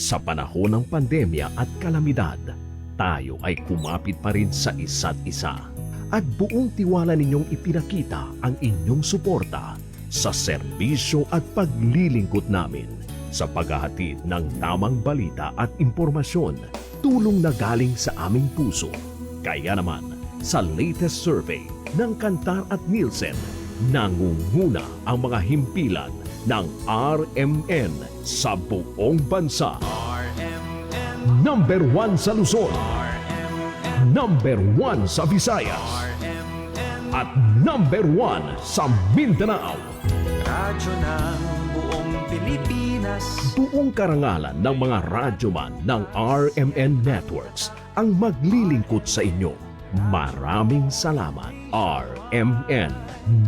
Sa panahon ng pandemya at kalamidad, tayo ay kumapit pa rin sa isa't isa. At buong tiwala ninyong ipinakita ang inyong suporta sa serbisyo at paglilingkod namin sa paghahatid ng tamang balita at impormasyon, tulong na galing sa aming puso. Kaya naman, sa latest survey ng Kantar at Nielsen, nangunguna ang mga himpilan ng RMN sa buong bansa. RMN, Number 1 sa Luzon, RMN, number 1 sa Visayas, RMN, at number 1 sa Mindanao. radyo ng buong Pilipinas. Buong karangalan ng mga radyoman ng RMN Networks ang maglilingkod sa inyo. Maraming salamat, RMN.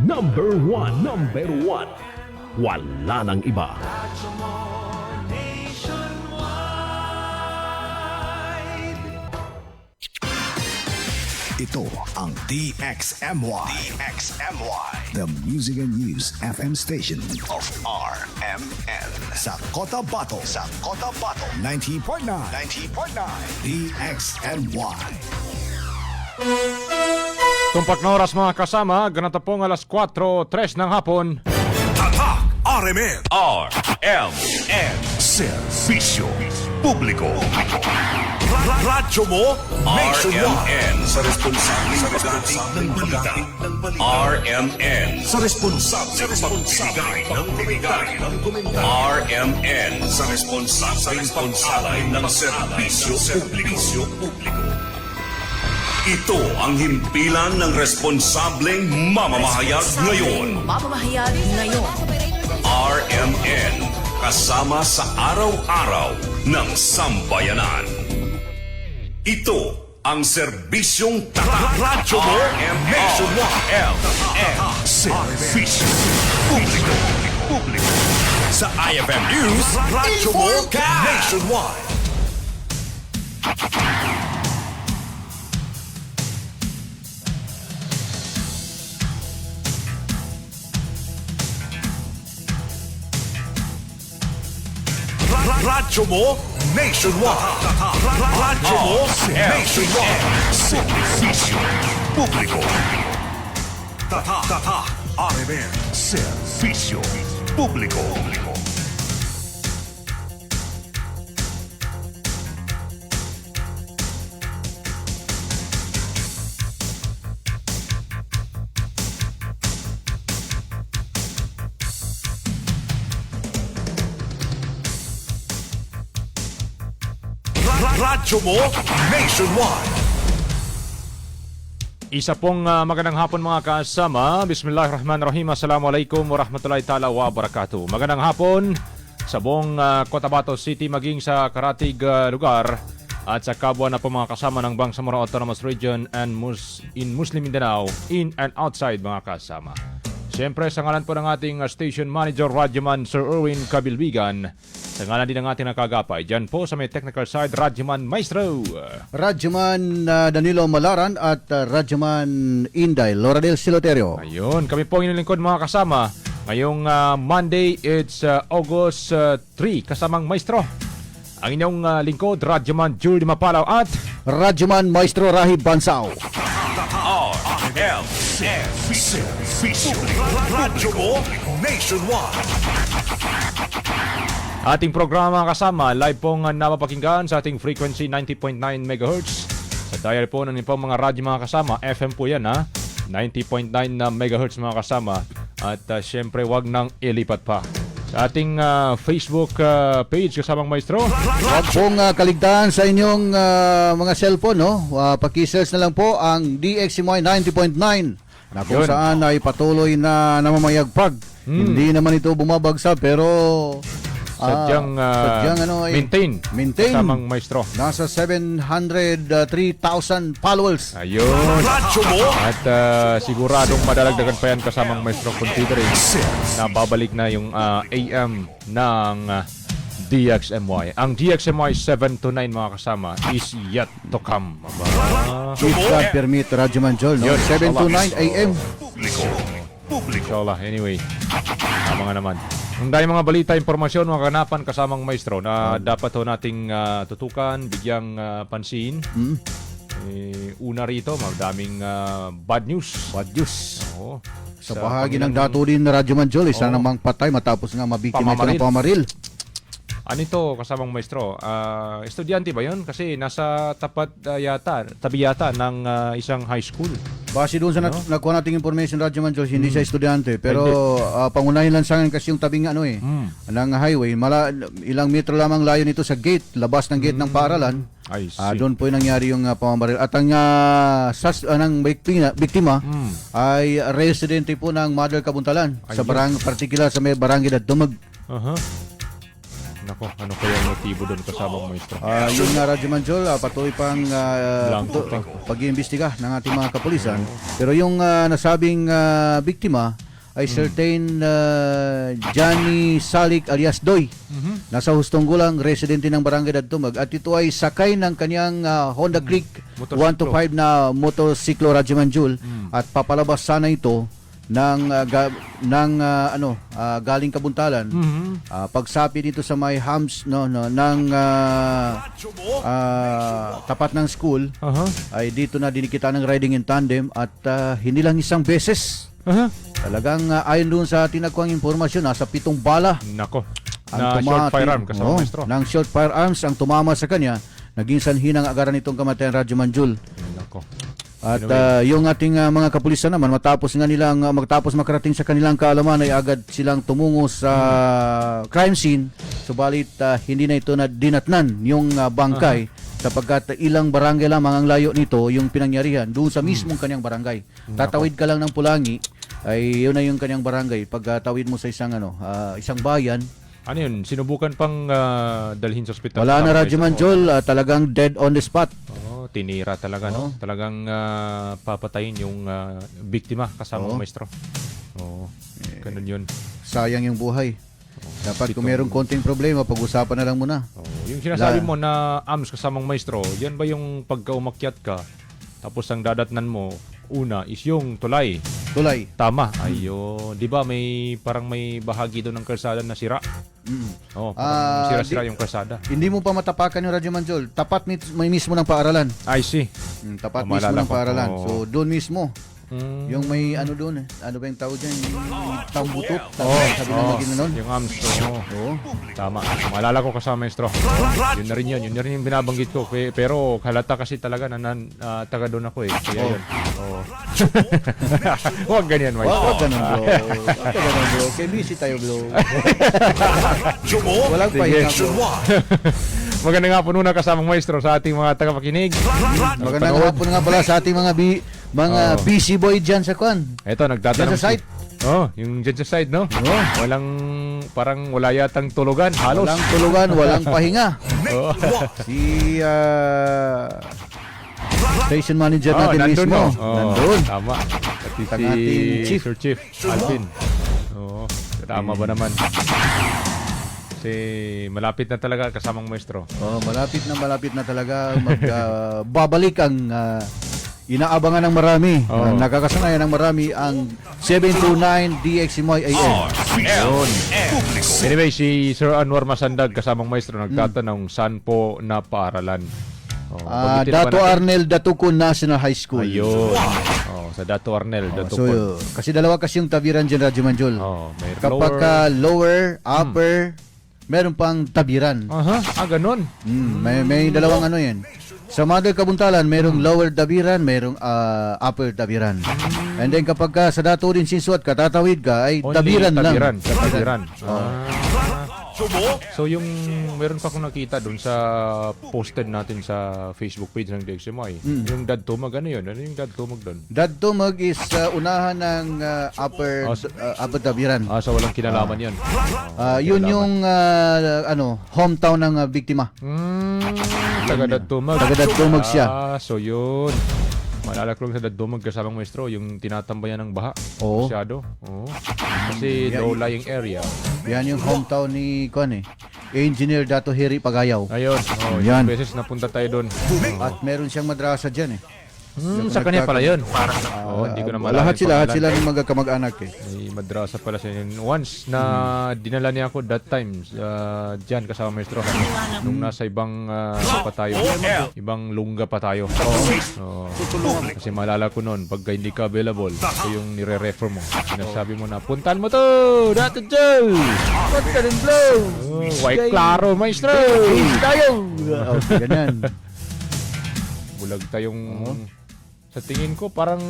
Number 1, number 1. Wala nang iba. Radyo mo nationwide. Ito ang DXMY. The Music and News FM station of RMN. Sa Cotabato. 90.9. DXMY. Tumpak na oras mga kasama, ganito pong alas 4:03 ng hapon. Tatak RMN. RMN Servisyo Publiko. Radyo mo RMN sa responsable ng balita. RMN Sa responsable pagbibigay ng komentaryo. RMN sa responsabling pagsalay ng serbisyo publiko. Ito ang himpilan ng responsableng mamamahayag ngayon. RMN, kasama sa araw-araw ng sambayanan. Ito ang serbisyong tatak. Radyo mo RMN Servisyo Publiko. sa IFM News. Radyo mo nationwide. Radyo mo nationwide. Radyo mo nationwide. Servisyo Publiko. Tatak RMN Servisyo Publiko. Radyo mo nationwide. Isa pong magandang hapon mga kasama. Bismillahirrahmanirrahim. Assalamualaikum warahmatullahi ta'ala wabarakatuh. Magandang hapon sa buong Cotabato City maging sa karatig lugar at sa kabwa na po mga kasama ng Bangsamoro Autonomous Region and in Muslim Mindanao, in and outside mga kasama. Siyempre sa ngalan po ng ating station manager Radyoman Sir Erwin Kabilbigan, sa ngalan din ng ating nakagapay dyan po sa may technical side Radyoman Maestro, Radyoman Danilo Malaran at Radyoman Inday Loradel Siloterio. ayun, kami po ang inyong lingkod mga kasama. Ngayong Monday, it's August 3, kasamang Maestro. Ang inyong lingkod, Radyoman Julie Mapalaw at Radyoman Maestro Rahib Bansao. RMN Servisyo Radyo mo nationwide. ating programa kasama. Live pong napapakinggan sa ating frequency 90.9 MHz. Sa dial po ng po mga radyo mga kasama, FM po yan ha. 90.9 na MHz mga kasama. At syempre wag nang ilipat pa. Sa ating Facebook page kasamang Maestro. Huwag pong kaligtaan sa inyong mga cellphone, no? Paki-search na lang po ang DXMY 90.9 na kung Yun. saan ay patuloy na namamayagpag. Hindi naman ito bumabagsak pero Sadyang maintain. Kasamang Maestro. Nasa 703,000 followers. Ayun. Radyo mo At siguradong madalagdagan pa yan kasamang Maestro considering na babalik na yung AM ng DXMY. Ang DXMY 7 to 9 mga kasama is yet to come. If God permit, Radyoman Joel, no? Yun, 7 to 9 AM. Publiko. Inshallah. Anyway, tama nga naman. Ang dahil mga balita, impormasyon, mga kanapan kasamang maestro na dapat ho nating tutukan, bigyang pansin. Una rito, madaming bad news. Bad news. Oo. Sa bahagi ng dato din na Radyo Manjol, isa namang patay matapos nga mabiktima ito ng pamaril. Ano ito, kasamang maestro? Estudyante ba yun? Kasi nasa tabi yata ng isang high school. Base doon sa nakuha nating information Radyo Manjol, hindi siya estudyante. Pero pangunahin lang sa akin kasi yung tabing ng highway. Ilang metro lamang layo nito sa gate, labas ng gate ng paaralan. I see. Doon po yung nangyari yung pamamaril. At ang ng biktima ay residente po ng Mother Kabuntalan sa particular sa may barangay Dadumag. Nako, ano kaya ang motibo doon kasamang maestro? Yung Radyo Manjol, patuloy pang Blanco pa. pag-iimbestiga ng ating mga kapulisan. Pero yung nasabing biktima ay certain Johnny Salik alias Doy. Nasa hustong gulang, residente ng barangay Dadtumag. At ito ay sakay ng kanyang Honda Creek 125 na motorsiklo Radyo Manjol at papalabas sana ito galing Kabuntalan. Pagsapi dito sa may hams ng tapat ng school ay dito na dinikita ng riding in tandem at hindi lang isang beses. Talagang ayon doon sa tinagkuang impormasyon, nasa 7 bala. Nako, na short firearm kasamang maestro. Ng short firearms ang tumama sa kanya, naging sanhi ng agaran itong kamatayan Radyo Manjol. Nako. At yung ating mga kapulisan naman, matapos makarating sa kanilang kaalaman ay agad silang tumungo sa crime scene. Subalit hindi na ito na dinatnan yung bangkay sapagkat ilang barangay lamang ang layo nito yung pinangyarihan doon sa mismong kanyang barangay. Tatawid ka lang ng Pulangi ay yun na yung kanyang barangay. Pag tawid mo sa isang bayan, Ano yun? Sinubukan pang dalhin sa ospital? wala na Radyo Manjol, talagang dead on the spot. Tinira talaga, no? Talagang papatayin yung biktima kasamang maestro. Ganun yun. Sayang yung buhay. Dapat kung merong konting problema, pag-usapan na lang muna. Yung sinasabi mo na AMS kasamang maestro, yan ba yung pagka-umakyat ka, tapos ang dadatnan mo, una is yung tulay. Tulay. Tama. Ayun. Di ba parang may bahagi doon ng kalsada na sira? Parang sira-sira yung kalsada. Hindi mo pa matapakan yung Radyo Manjol. Tapat may mismo ng paaralan. I see. Tapat Maalala mismo ng ko. paaralan. Oo. So doon mismo. Yung may doon ano ba yung tawag dyan? Yung tambutot. Sabi na maging nun. Yung AMS. Oo. Tama. Maalala ko kasama maestro. Yun na rin yun. Yun na rin yung binabanggit ko. Pero halata kasi talaga na taga doon ako eh. Kaya yun. Huwag ganyan, maestro. Huwag ganun bro. Huwag ganun bro. Kaya busy tayo bro. Jumo Walang pahinga Nation bro. 1. Magandang hapon muna kasama maestro sa ating mga tagapakinig. Magandang hapon nga pala sa ating mga busy boy dyan sa kwan. Eto, nagtatanong Dyan sa site. Yung dyan sa side, no? Parang wala yatang tulugan. Halos. Walang tulugan, walang pahinga. Si station manager natin nandun, mismo. no? Nandun. Tama. Pati Ang ating chief. Sir Chief Alvin. Tama ba naman? Kasi malapit na talaga kasamang maestro. Malapit na talaga babalik ang inaabangan ng marami. Nakakasanayan ng marami ang 729 DXMY AM. Anyway, si Sir Anwar Masandag kasamang maestro nagtatanong saan po na paaralan? Banggitin ba Dato natin? Arnel Datuco National High School. Ayun. Sa Dato Arnel, Dato So, kasi dalawa kasi yung tabiran dyan, Radyo Manjol. may Kapag lower, upper, meron pang tabiran. Ganun. May dalawang yan. Sa Mother Kabuntalan, merong lower tabiran, merong upper tabiran. And then kapag sa dato rin sinsuat ka, tatawid ka, ay tabiran lang. Tabiran. Jumo So yung meron pa akong nakita doon sa posted natin sa Facebook page ng DXMY. Yung Dadtumag, ano yun? Ano yung Dadtumag doon? Dadtumag is unahan ng upper tabiran. So walang kinalaman yan. Yun yung hometown ng biktima. Taga Dadtumag. Taga Dadtumag siya. So yun. Maalala ko lang sa Dadtumag kasamang maestro, yung tinatambayan ng baha. Oo. Masyado. Kasi low-lying area. Yan yung hometown ni Engineer Dato Heri Pagayaw. Ayun. Yan. Yung beses napunta tayo doon. At meron siyang madrasa dyan Sa kanya pala yun. Oo, hindi ko na malaman. Lahat sila ng mga kamag-anak eh. May madrasa pala siya yun. Once na dinala niya ako that time dyan kasama maestro. Nung nasa ibang pa tayo. Ibang lungga pa tayo. Oo. Kasi maalala ko noon, pagka hindi ka available, ito yung nire-refer mo. Sinasabi mo na, puntan mo to! Dato Joe! Punta rin blow! White Claro, maestro! Tayo! Ganyan. Bulag tayong... Sa tingin ko, parang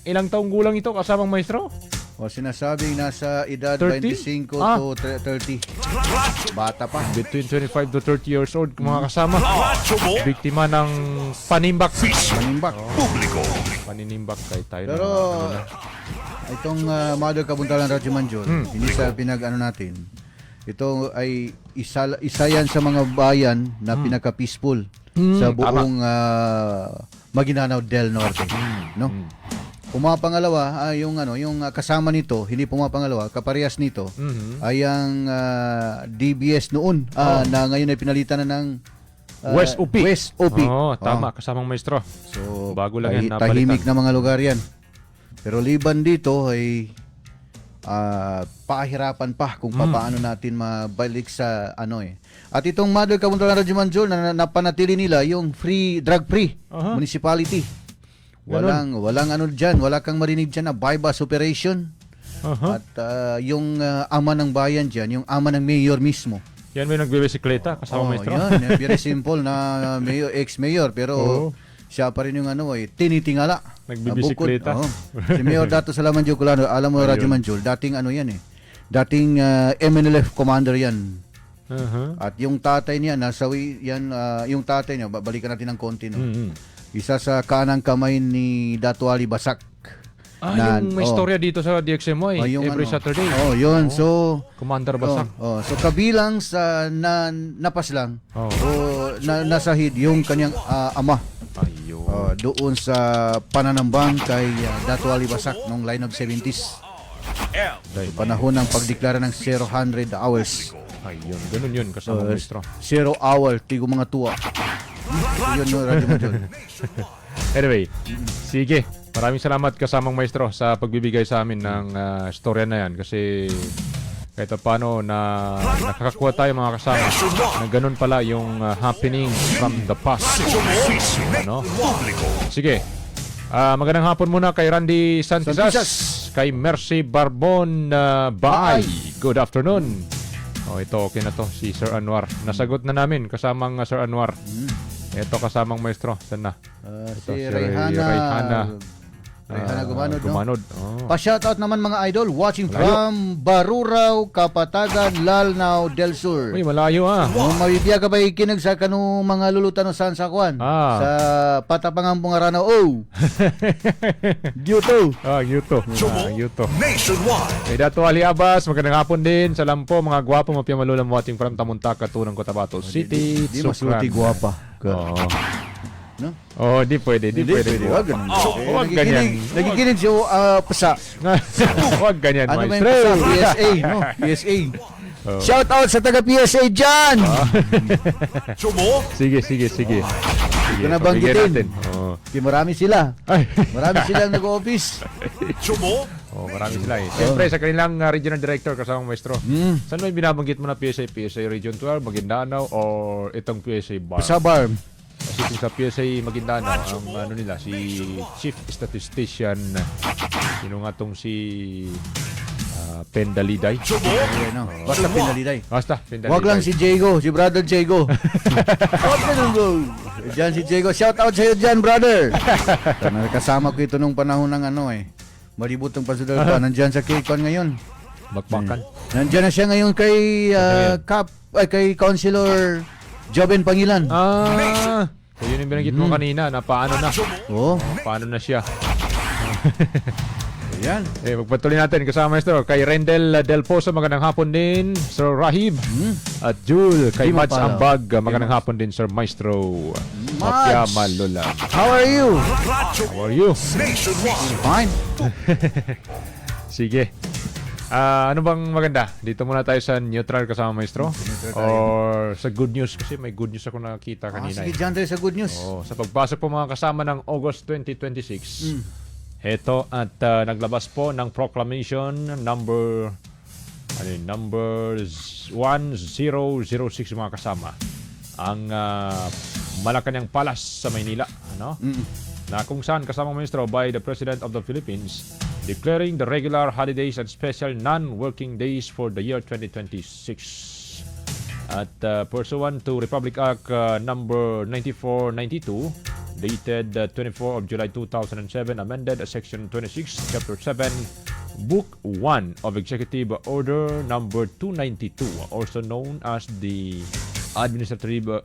ilang taong gulang ito kasamang maestro? O sinasabing nasa edad 30? 25 to 30. Bata pa. Between 25 to 30 years old, mga kasama. Biktima ng panimbak. Manimbak. Paninimbak kay tayo. Pero itong Mother Kabuntalan Radyo Manjol, hindi sa pinag-ano natin. Ito ay isa yan sa mga bayan na pinaka-peaceful sa buong Maguindanao del Norte, no? Pumapangalawa yung kasama nito, hindi pumapangalawa, kaparehas nito ay ang DBS noon na ngayon ay pinalitan na ng West UP. West UP. Oo, tama, kasamang maestro. So, Bago lang yan napalitan. tahimik na mga lugar yan. Pero liban dito ay pahirapan pa kung paano natin mabalik sa At itong Mother Kabuntalan Radyo Manjol na napanatili nila yung drug-free municipality. Walang diyan, wala kang marinig diyan na bypass operation. At yung ama ng bayan diyan, yung ama ng mayor mismo. Yan may nagbibisikleta kasama maestro. Yan, very simple na mayor, ex-mayor pero siya pa rin yung tinitingala. Nagbibisikleta. Si Mayor Dato Salaman Joculano, alam mo Radyo Manjol, dating dating MNLF commander yan. At yung tatay niya, yung tatay niya, balikan natin ng konti, no? Isa sa kanang kamay ni Dato Ali Basak. Yung may istorya dito sa DXMY every Saturday. Yun. So, Commander Basak. so kabilang sa napaslang nasahid yung kanyang ama. Ayun. Doon sa pananambang kay Dato Ali Basak noong line of 70s. Panahon ng pagdeklara ng 0-100 hours. Ayun, ganun yun kasama maestro. 0 hour, tigo mga tuwa. Yun no, Radyo Manjol. Anyway, sige. Maraming salamat kasamang maestro sa pagbibigay sa amin ng storya na yan kasi kahit paano na nakakakuha tayo mga kasama na ganun pala yung happening from the past. Sige. Magandang hapon muna kay Randy Santisas, kay Mercy Barbon Baay. Good afternoon. Ito okay na to, si Sir Anwar. Nasagot na namin kasamang Sir Anwar. Ito kasamang maestro. Saan na? Si Rayhana Gumanod. Pa-shoutout naman mga idol watching from Barurao, Kapatagan, Lalnao del Sur. Uy, malayo Mabibiyag ka ba ikinig sa kanong mga lulutan ng San Sakwan? Sa Patapangang Bungarano. Yuto. Yuto. Kay Dato Ali Abbas, magandang hapon din sa Lampo, mga gwapo, mapia malulam watching from Tamuntaka, Tunang Cotabato City. Di masuti guwapa. No? Di pwede. Wag ganun. Wag ganyan. Nagiginig siya pasa. Wag ganyan, Ano ba yung maestro. pasa? PSA, no? PSA. Shout out sa taga PSA dyan! Sige. Ito na banggitin. Natin. Marami sila. Ay. Marami silang nag-office. Marami sila eh. Siyempre, sa kanilang regional director kasama maestro. Saan may binabanggit mo na PSA Region 12, Maguindanao, or itong PSA Bar? Sa bar. Kasi kung sa PSA Maguindanao, ang nila, si Chief Statistician, sino nga tong si Pendaliday. Basta Pinaliday. Pendaliday. Wag lang si Jago, si brother Jago. Diyan si Jago. Shout out sa'yo dyan, brother. Kasama ko ito nung panahon ng malibot ng pasudal pa. Nandyan sa K-Con ngayon. Bakbakan. Nandyan na siya ngayon kay kay Councilor Joben Pangilan. So yun yung binanggit mo kanina na paano na. Paano na siya. Ayan. Magpatuloy natin kasama maestro kay Rendel Del Pozo, magandang hapon din Sir Rahib. At Jul kay Mads Ambag, magandang hapon din Sir Maestro. Mapya Malula. How are you? How are you? Fine. Sige. Ano bang maganda? Dito muna tayo sa neutral kasama maestro? Neutral tayo. Or sa good news? Kasi may good news ako nakita kanina. Sige, dyan tayo sa good news. Sa pagpasok po mga kasama ng August 2026, heto at naglabas po ng proclamation number 1006 mga kasama. Ang Malacanang Palace sa Maynila. Na kung saan kasama maestro by the President of the Philippines declaring the regular holidays and special non-working days for the year 2026. At pursuant to Republic Act number 9492 dated 24 of July 2007 amended Section 26 Chapter 7 Book 1 of Executive Order number 292 also known as the Administrative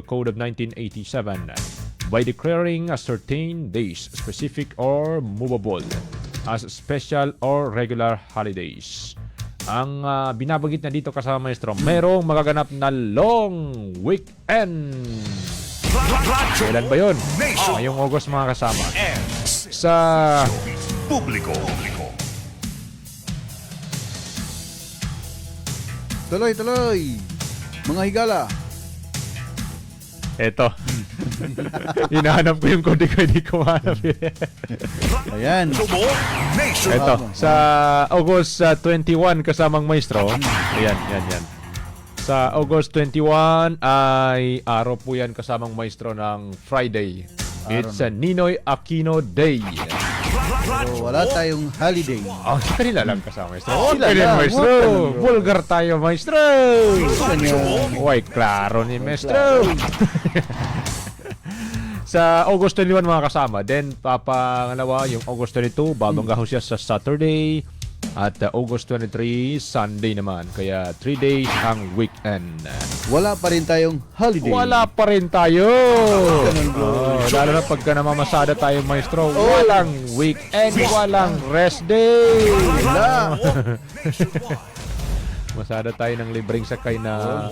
Code of 1987 by declaring certain days specific or movable as special or regular holidays. Ang binabanggit na dito kasama maestro, merong magaganap na long weekend. Kailan ba yun? Ngayong August mga kasama. Sa Publiko. Tuloy. Mga higala. eto. Hinahanap ko yung kode ko, hindi ko mahanap. Ayan. Subo Nation. Eto, sa August 21 kasamang maestro. Ayan. Sa August 21 ay araw po yan kasamang maestro ng Friday. It's a Ninoy Aquino Day. So, wala tayong holiday. Oh, kanila lang kasama maestro. Sila Kanila, lang, maestro. huwag ka lang, bro. Vulgar tayo maestro. Uy, klaro ni maestro. Sa August 21 mga kasama. Then, papangalawa yung August 22, babangga siya sa Saturday. At August 23, Sunday naman. Kaya 3 days ang weekend. Wala pa rin tayong holiday. Wala pa rin tayo. Lalo na pagka namamasada tayo, maestro. Walang weekend, walang rest day. Wala. Masada tayo ng libreng sakay na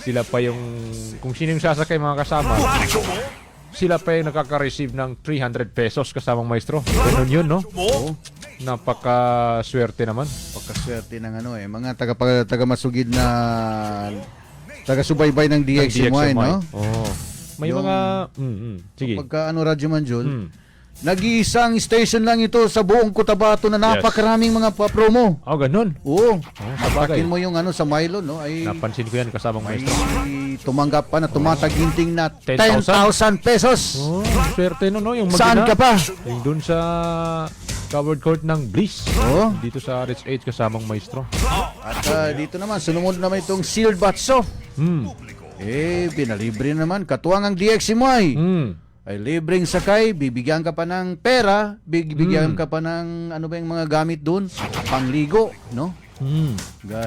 sila pa yung, kung sino yung sasakay mga kasama, sila pa yung nakaka-receive ng 300 pesos kasamang maestro. Ganun yun, no? Napaka-swerte naman. Pagkaswerte ng mga taga-masugid na taga-subaybay ng DXMY, no? Oo. May Yung- mga... Sige. Pagka Radyo Manjol, nag-iisang station lang ito sa buong Cotabato na napakaraming mga pa-promo. Oh, ganun. Oo. Sabagay. Takin mo yung sa Milo, no? Ay Napansin ko yan kasamang may maestro. tumanggap pa na tumataginting na 10,000 10,000 pesos. Oh, swerte no, yung Saan ka pa? Yung dun sa covered court ng Bliss. Oo. Dito sa Rich 8 kasamang maestro. At dito naman, sunod naman itong sealed batso. Pinalibre naman. Katuwang ang DXMY. Ay libreng sakay, bibigyan ka pa ng pera, bibigyan ka pa ng yung mga gamit doon, pangligo, no?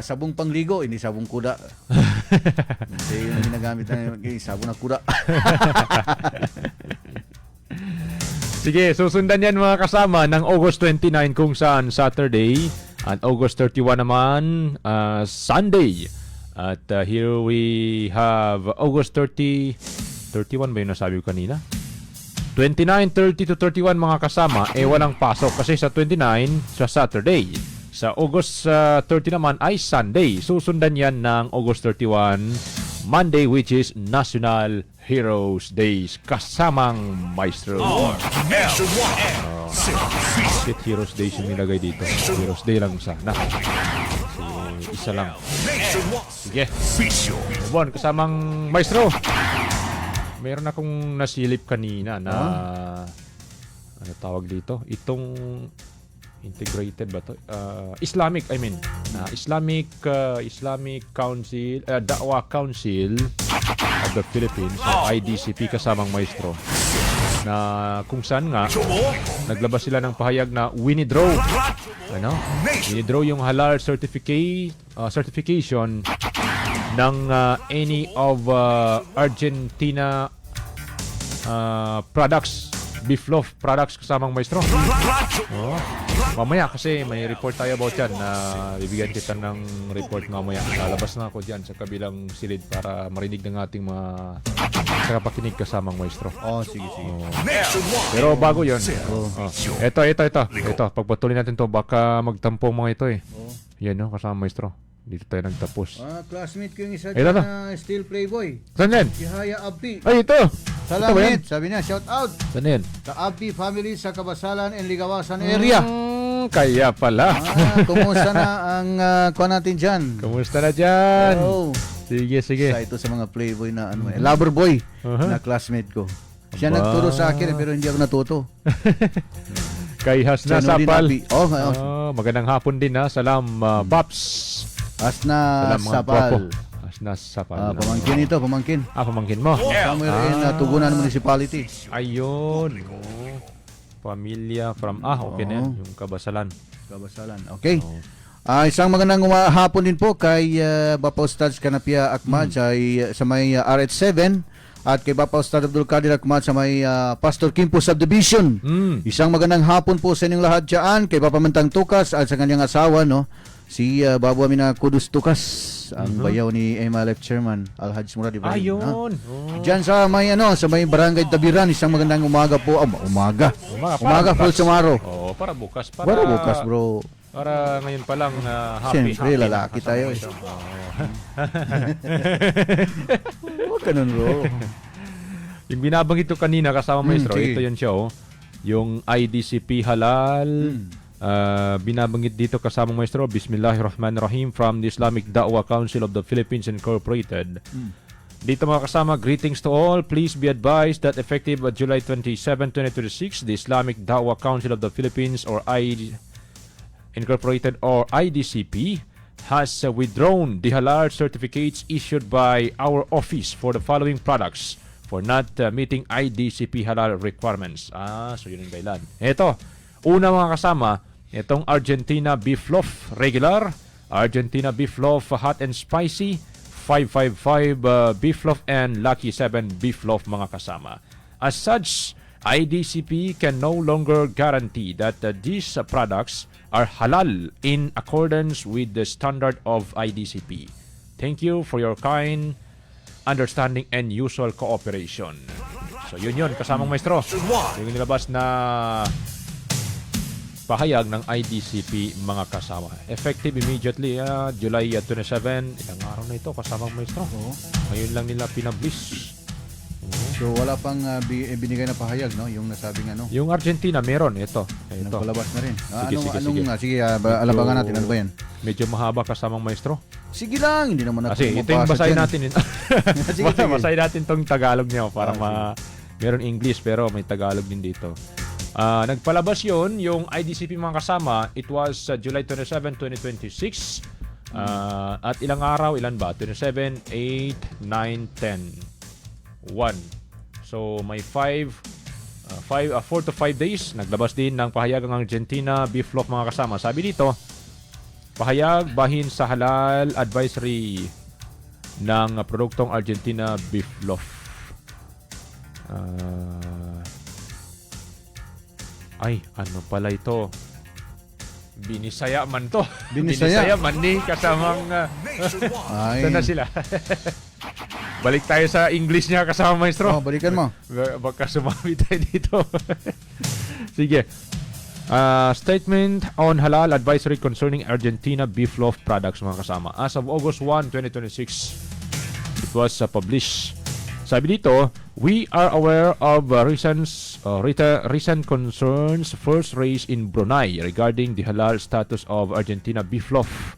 Sabong pangligo, hindi sabong kuda. Hindi yung ginagamit ng sabong na kuda. Sige, susundan yan mga kasama ng August 29 kung saan Saturday at August 31 naman Sunday. At here we have August 31 ba yung nasabi ko kanina? 29, 30 to 31 mga kasama, walang pasok kasi sa 29 sa Saturday. Sa August 30 naman ay Sunday. Susundan yan ng August 31, Monday, which is National Heroes Days. Kasamang maestro. Shit, Heroes Days yung nilagay dito. Heroes Day lang sana. Kasi isa lang. Sige. Bon, kasamang maestro. Meron akong nasilip kanina na ano tawag dito? Itong integrated ba to? Islamic Council, Da'wah Council of the Philippines, IDCP kasamang maestro. Na kung saan nga naglabas sila ng pahayag na winidraw. Winidraw yung halal certification ng any of Argentina products beef loaf products kasamang maestro. Oh. Mamaya kasi may report tayo about yan na bibigyan kita ng report mamaya. Lalabas na ako dyan sa kabilang silid para marinig ng ating mga kakapakinig kasamang maestro. Oh, sige. Nationwide. Pero bago yun. Ito. Pagpatuloy natin to baka magtampong mga ito eh. Yan no, kasama maestro. Dito tayo nagtapos. Classmate ko yung isa Ito dyan to. na still playboy. Saan yan? Si Haya Abdi. Ay, ito! Salamat. Sabi niya, shout out. Saan yan? Sa Abdi family sa Kabasalan and Ligawasan area. Kaya pala. Kumusta na ang kuha natin dyan? Kumusta na dyan? Oh. Sige. Sa ito sa mga playboy na lover boy na classmate ko. Siya Aba. nagturo sa akin pero hindi ako natuto. Kay Hasna Siya din Sapal. Abdi. Oh, Magandang hapon din ha. Salam, Paps. Asna Salam mga Sapal. tropo. Hasna Sapal. Pamangkin ito, pamangkin. Pamangkin mo. Somewhere in Tugunan Municipality. Ayun. Pamilya from... okay na yan. Yung Kabasalan. Kabasalan. Okay. Isang magandang hapon din po kay Bapa Ustad Canapia Akmad sa may RH7 at kay Bapa Ustad Abdul Kadir Akmad sa may Pastor Kimpo Subdivision. Isang magandang hapon po sa inyong lahat dyan kay Bapa Mantang Tukas at sa kanyang asawa, no? Si Babu Amina Kudus Tukas, ang bayaw ni MLF Chairman Alhaj Murad Ibrahim. Ayun. Diyan sa may Barangay Tabiran, isang magandang umaga po. Umaga full tomorrow. Para bukas. Para bukas, bro. Para ngayon pa lang happy. Siyempre, lalaki tayo. Huwag ka nun, bro. Yung binabanggit ko kanina kasama maestro, sige. ito yun siya yung IDCP halal. Binabanggit dito kasama maestro, Bismillahirrahmanirrahim, from the Islamic Da'wah Council of the Philippines Incorporated. Dito mga kasama, greetings to all. Please be advised that effective July 27, 2026, the Islamic Da'wah Council of the Philippines or Incorporated or IDCP has withdrawn the halal certificates issued by our office for the following products for not meeting IDCP halal requirements. So yun yung dahilan. Ito, una mga kasama, itong Argentina Beef Loaf Regular, Argentina Beef Loaf Hot and Spicy, 555 Beef Loaf, and Lucky 7 Beef Loaf mga kasama. As such, IDCP can no longer guarantee that these products are halal in accordance with the standard of IDCP. Thank you for your kind understanding and usual cooperation. So yun kasamang maestro. Yung nilabas na pahayag ng IDCP mga kasama. Effective immediately, July 27. Ilang araw na ito kasamang maestro. Ngayon lang nila pinablis. So wala pang binigay na pahayag, no? Yung nasabing ano. Yung Argentina meron ito. Nagpalabas na rin. Sige. Alabangan natin. Ano ba yan? Medyo mahaba kasamang maestro. Sige lang, hindi naman natin Kasi ito yung basahin natin. Sige. Basahin natin tong Tagalog niya para meron English pero may Tagalog din dito. Nagpalabas yun, yung IDCP mga kasama. It was July 27, 2026. At ilang araw, ilan ba? 27, 8, 9, 10. 1. So may 4 to 5 days naglabas din ng pahayag ang Argentina Beef Loaf mga kasama. Sabi dito, pahayag bahin sa halal advisory ng produktong Argentina Beef Loaf. Ano pala ito? Binisaya man to. Binisaya man ni kasamang Nationwide. saan na sila? Balik tayo sa English niya kasama maestro. Balikan mo. Baka sumami tayo dito. Sige. Statement on halal advisory concerning Argentina Beef Loaf products mga kasama. As of August 1, 2026, it was published. Sabi dito, we are aware of recent concerns first raised in Brunei regarding the halal status of Argentina Beef Loaf.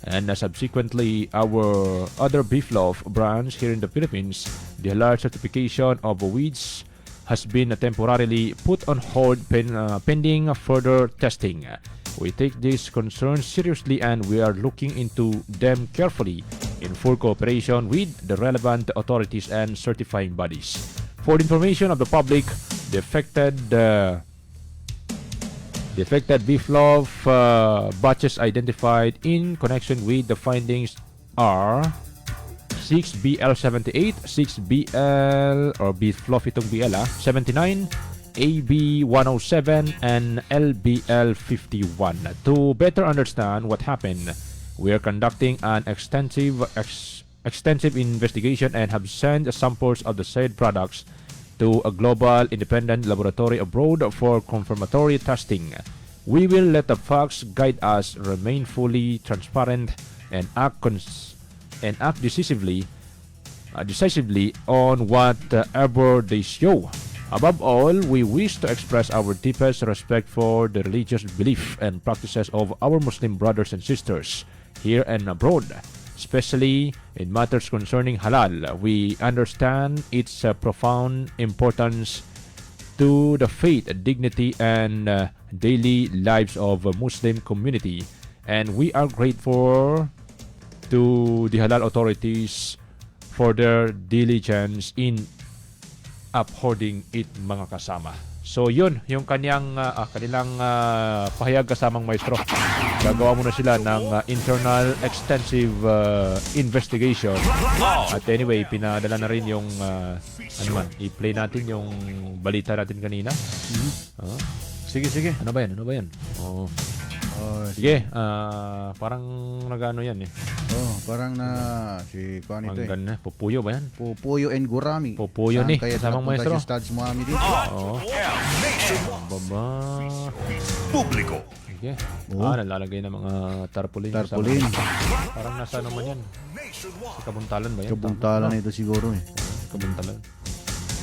And subsequently, our other beef loaf branch here in the Philippines, the halal certification of which has been temporarily put on hold pending further testing. We take these concerns seriously and we are looking into them carefully in full cooperation with the relevant authorities and certifying bodies. For the information of the public, the affected beef loaf batches identified in connection with the findings are 6BL78, 6BL or beef loaf itong BL 79, AB 107 and LBL 51. To better understand what happened, we are conducting an extensive investigation and have sent samples of the said products to a global independent laboratory abroad for confirmatory testing. We will let the facts guide us, remain fully transparent, and act decisively on whatever they show. Above all, we wish to express our deepest respect for the religious belief and practices of our Muslim brothers and sisters here and abroad, especially in matters concerning halal. We understand its profound importance to the faith, dignity, and daily lives of a Muslim community, and we are grateful to the halal authorities for their diligence in upholding it, mga kasama. So yun, yung kanilang pahayag kasamang maestro. Gagawa muna sila ng internal extensive investigation. At anyway, pinadala na rin yung i-play natin yung balita natin kanina. Sige. Ano ba yan? Sige, parang nagano yan eh. Parang na si kuan ito eh. Hanggang Pupuyo ba yan? Pupuyo and Gurami. Pupuyo ni, Kaya kasamang maestro. Si Stads Muhammad dito. Baba. Publiko. Sige. Oh. Nalalagay ng mga tarpaulin. Tarpaulin. Parang nasa ano man yan? Sa Kabuntalan ba yan? Kabuntalan ito siguro eh. Kabuntalan.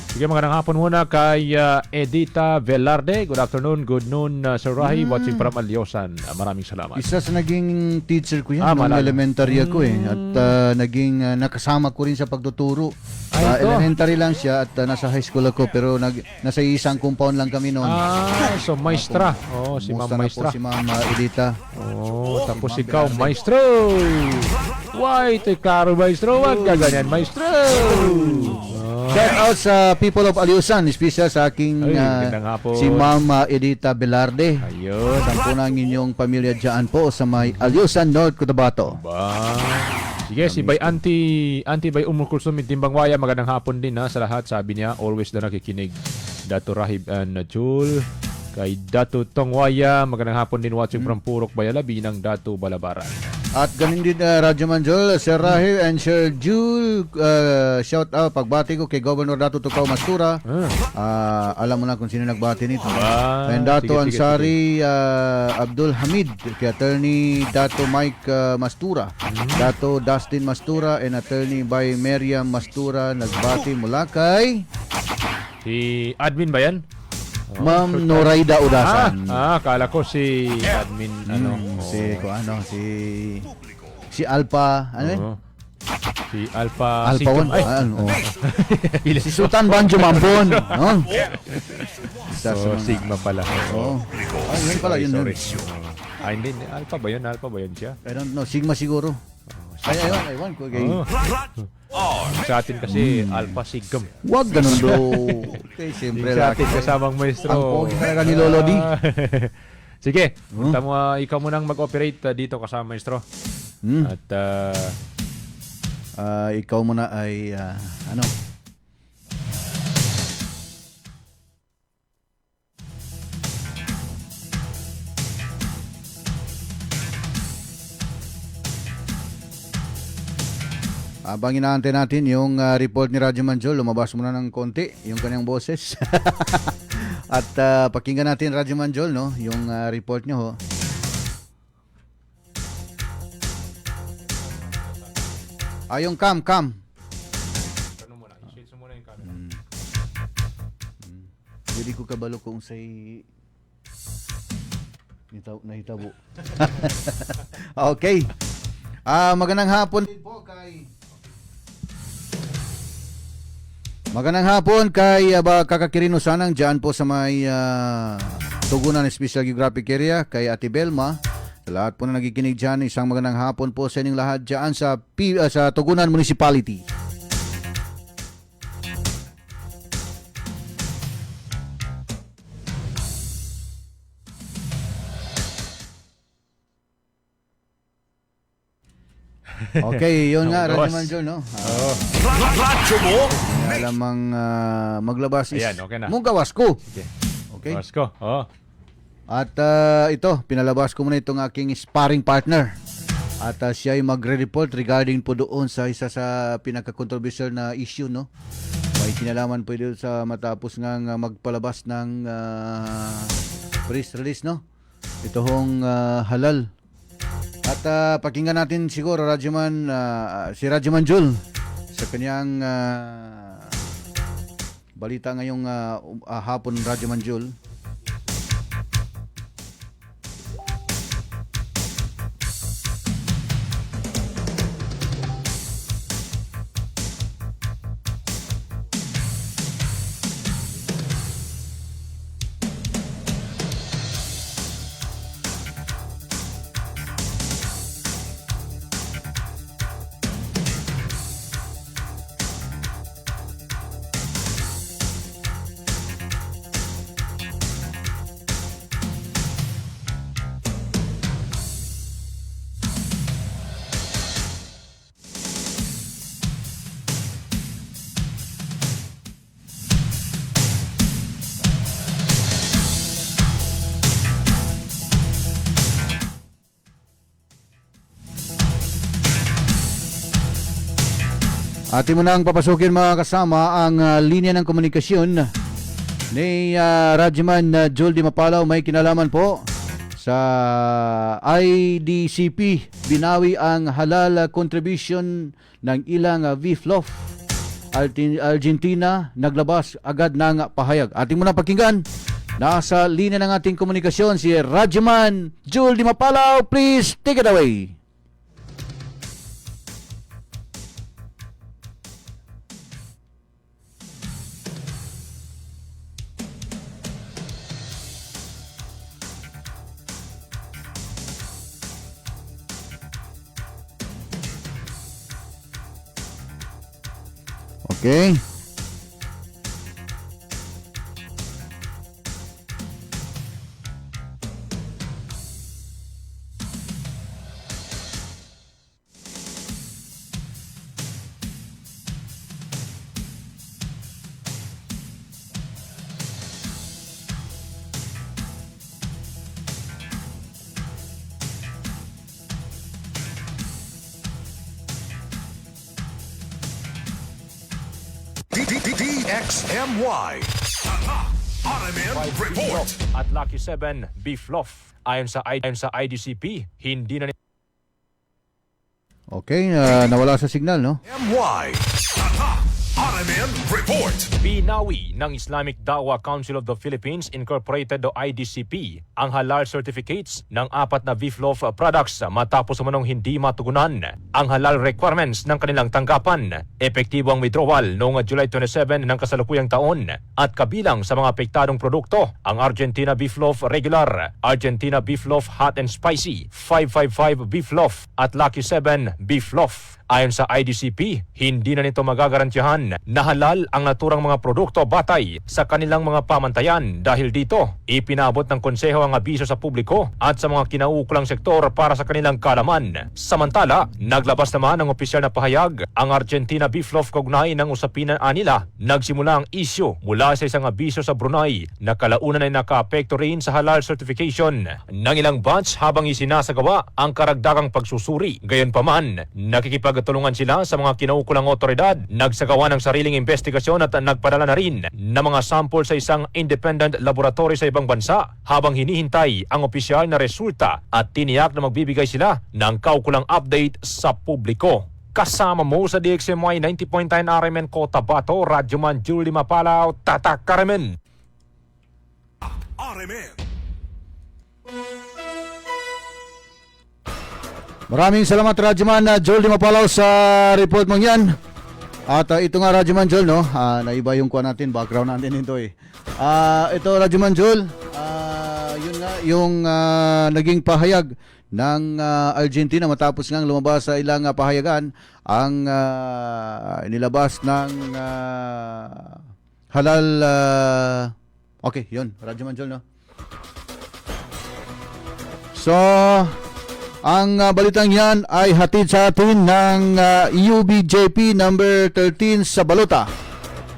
Sige, magandang hapon muna kay Edita Velarde. Good afternoon, good noon, Sir Rahi, watching from Alyosan. Maraming salamat. Isa sa naging teacher ko yan nung malalim. elementary ako eh. At naging nakasama ko rin sa pagtuturo. Ito. Elementary lang siya at nasa high school ako pero nasa isang compound lang kami noon. So maestra. Si Ma'am Kumusta na Maestra. po si Ma'am Edita. Tapos si Ma'am ikaw, Velarde. maestro. Why, ito klaro, maestro. Wag ka ganyan, maestro. Shout out sa people of Aliusan, especially sa aking Ay, magandang hapon. si Ma'am Edita Velarde. Ayun. Sampo ng inyong pamilya dyan po sa may Aliusan, North Cotabato. Ba. Sige, si Bay Auntie Bay Kulsum Timbang Waya, magandang hapon din sa lahat. Sabi niya, always na nakikinig. Dato Rahib and Jul. Kay Dato Tongwaya, magandang hapon din watching from Purok Bayalabi ng Dato Balabaran. At ganin din Radyo Manjol, Sir Rahib and Sir Jul. Shout out, pagbati ko kay Governor Dato Tukaw Mastura. Alam mo na kung sino nagbati nito. And Dato sige, Ansari Abdul Hamid, kay Attorney Dato Mike Mastura, Dato Dustin Mastura, and Attorney by Miriam Mastura, nagbati mula kay Si admin ba yan? Ma'am Noraida Udasan. Kala ko si admin Si Alpha, ano yun? Si Alpha Alpha Sigma. 1. Si Sultan Banjo Mambon. No? Isa sa mga- Sigma pala. Yun pala, yun. Sorry. Hindi. Alpha ba yun? Siya? I don't know, Sigma siguro. Aywan ko kay. Sa atin kasi Alpha Sigma. Wag ganun do. Okay, siyempre Sa laki. atin kasamang maestro. Ang pogi talaga ni Lolo D. Sige, punta mo, ikaw munang mag-operate dito kasama maestro. At Ikaw muna ay ano? Abang inaantay natin yung report ni Radyo Manjol, lumabas muna ng konti yung kanyang boses. At pakinggan natin Radyo Manjol, no, yung report niyo ho. Yung cam. Hindi ko kabalo kung say nahitabo. Okay. Magandang hapon din po kay Kakakirino Sanang dyan po sa may Tugunan Special Geographic Area, kay Ate Belma. Sa lahat po na nagikinig dyan, isang magandang hapon po sa inyong lahat dyan sa Tugunan Municipality. Okay, yun nga, Radyo Manjol, no? Radyo mo, lamang maglabas is Ayan, okay na. mong gawas ko. Okay. Okay? Pasko. Oh. At ito, pinalabas ko muna itong aking sparring partner. At siya ay magre-report regarding po doon sa isa sa pinaka-controversial na issue, no? May kinalaman po doon sa matapos nga magpalabas ng press release, no? Ito hong halal. At pakinggan natin siguro si Radyoman Jul sa kanyang balita ngayong hapon, Radyoman Jul. Atin mo nang papasukin mga kasama ang linya ng komunikasyon ni Radyoman Joel Di Mapalaw. May kinalaman po sa IDCP. Binawi ang halal contribution ng ilang beefloaf. Argentina naglabas agad ng pahayag. Atin mo na pakinggan. Nasa linya ng ating komunikasyon si Radyoman Joel Di Mapalaw. Please take it away. Okay. DXMY. RMN Report. At Lucky 7 Beefloaf. Ayon sa IDCP, hindi na Okay, nawala sa signal, no? MY. RMN Report. Binawi ng Islamic Dawah Council of the Philippines Incorporated o IDCP ang halal certificates ng 4 na beefloaf products matapos umanong hindi matugunan ang halal requirements ng kanilang tanggapan. Epektibo ang withdrawal noong July 27 ng kasalukuyang taon at kabilang sa mga apektadong produkto ang Argentina Beefloaf Regular, Argentina Beefloaf Hot and Spicy, 555 Beefloaf at Lucky 7 Beefloaf. Ayon sa IDCP, hindi na nito magagarantiyahan na halal ang naturang mga produkto batay sa kanilang mga pamantayan. Dahil dito, ipinabot ng konseho ang abiso sa publiko at sa mga kinauukulang sektor para sa kanilang kaalaman. Samantala, naglabas naman ng opisyal na pahayag ang Argentina Beefloaf kaugnay ng usapin nila. Nagsimula ang issue mula sa isang abiso sa Brunei na kalaunan ay nakaapekto rin sa halal certification ng ilang batch habang isinasagawa ang karagdagang pagsusuri. Gayunpaman, nakikipagtulungan sila sa mga kinaukulang otoridad, nagsagawa ng sariling investigasyon at nagpadala na rin ng mga sample sa isang independent laboratory sa ibang bansa habang hinihintay ang opisyal na resulta at tiniyak na magbibigay sila ng kaukulang update sa publiko. Kasama mo sa DXMY 90.9 RMN Cotabato, Radyoman Joel Di Mapalaw, Tatak Karamen. RMN. Maraming salamat Radyoman Joel Di Mapalaw sa report mong yan. At ito nga Radyoman Joel, no? Naiba yung kuha natin, background natin ito eh. Ito Radyoman Joel, yun nga yung naging pahayag ng Argentina matapos ngang lumabas sa ilang pahayagan ang nilabas ng halal okay, yun Radyoman Joel, no? So ang balitang yan ay hatid sa atin ng UBJP number 13 sa Balota.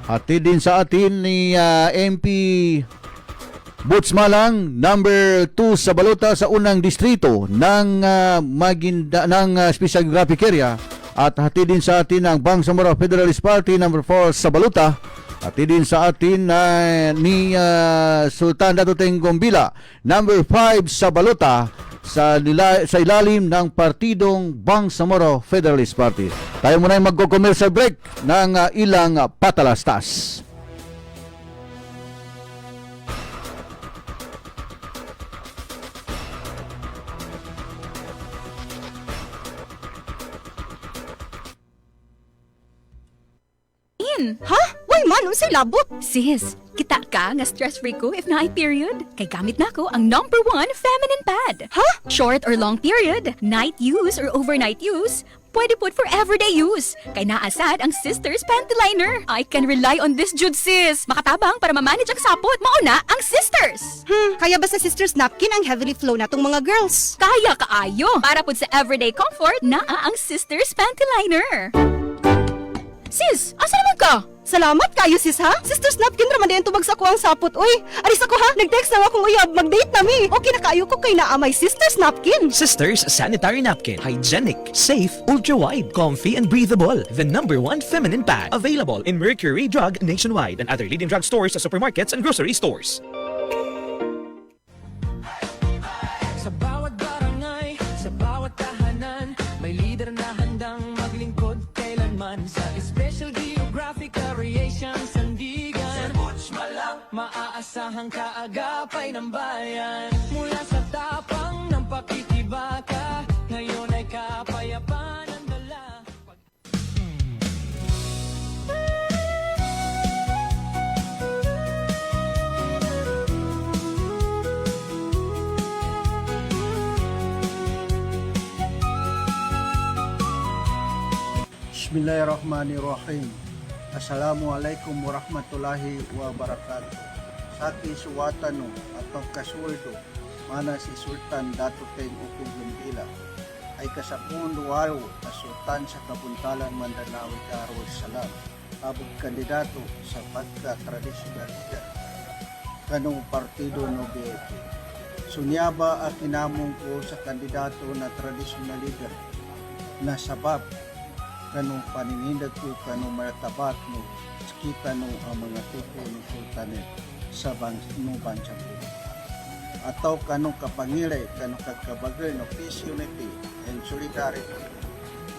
Hatid din sa atin ni MP Boots Malang, number 2 sa balota sa unang distrito ng Special Geographic Area. At hatid din sa atin ang Bangsamoro Federalist Party, number 4 sa balota. Hatid din sa atin ni Sultan Dato' Teng Gombila, number 5 sa balota sa ilalim ng partidong Bangsamoro Federalist Party. Tayo muna yung magko-commercial break ng ilang patalastas. Ha? Why man, unsay labot? Sis, kita ka nga stress-free ko if na ay period. Kay gamit na ko ang #1 feminine pad. Ha? Short or long period, night use or overnight use, pwede pud for everyday use. Kay naasad ang Sisters Panty Liner. I can rely on this jud, sis. Makatabang para ma-manage ang sapot. Mauna ang Sisters. Kaya ba sa Sisters Napkin ang heavily flow natong mga girls? Kaya kaayo. Para pud sa everyday comfort, naa ang Sisters Panty Liner. Sis, asa naman ka? Salamat kayo sis ha? Sisters Napkin raman din tubag sa ko ang sapot. Uy, aris ako ha? Nag-text na akong uyab, mag-date na mi. Okay na kayo ko kay naamay Sisters Napkin. Sisters Sanitary Napkin. Hygienic, safe, ultra-wide, comfy, and breathable. The #1 feminine pad. Available in Mercury Drug nationwide and other leading drug stores, supermarkets, and grocery stores. Sa bawat barangay, sa bawat tahanan, may leader na handang maglingkod kailanman. Sa Special Geographic Area Sandigan, sa Butch Malang, maaasahang kaagapay ng bayan. Mula sa tapang ng pakikibaka, ngayon ay kapayapaan ang dala. Bismillahirrahmanirrahim. Assalamualaikum warahmatullahi wabarakatuh. Sa aking suwatan at pagkasuldo, mana si Sultan Dato' Teng Gombila ay kasapun duwaro na Sultan sa Kabuntalan Mandanao Darul Salam, abog kandidato sa pagka-traditional leader kanong partido no BFP. Sunyaba at kinamong ko sa kandidato na traditional leader na sabab kanong paninindag ko kanong maratabat no kita no ang mga tuko ng sultanet sa bansa ko. Ataw kanong kapangilay kanong kagkabagay no peace, unity, and solidarity.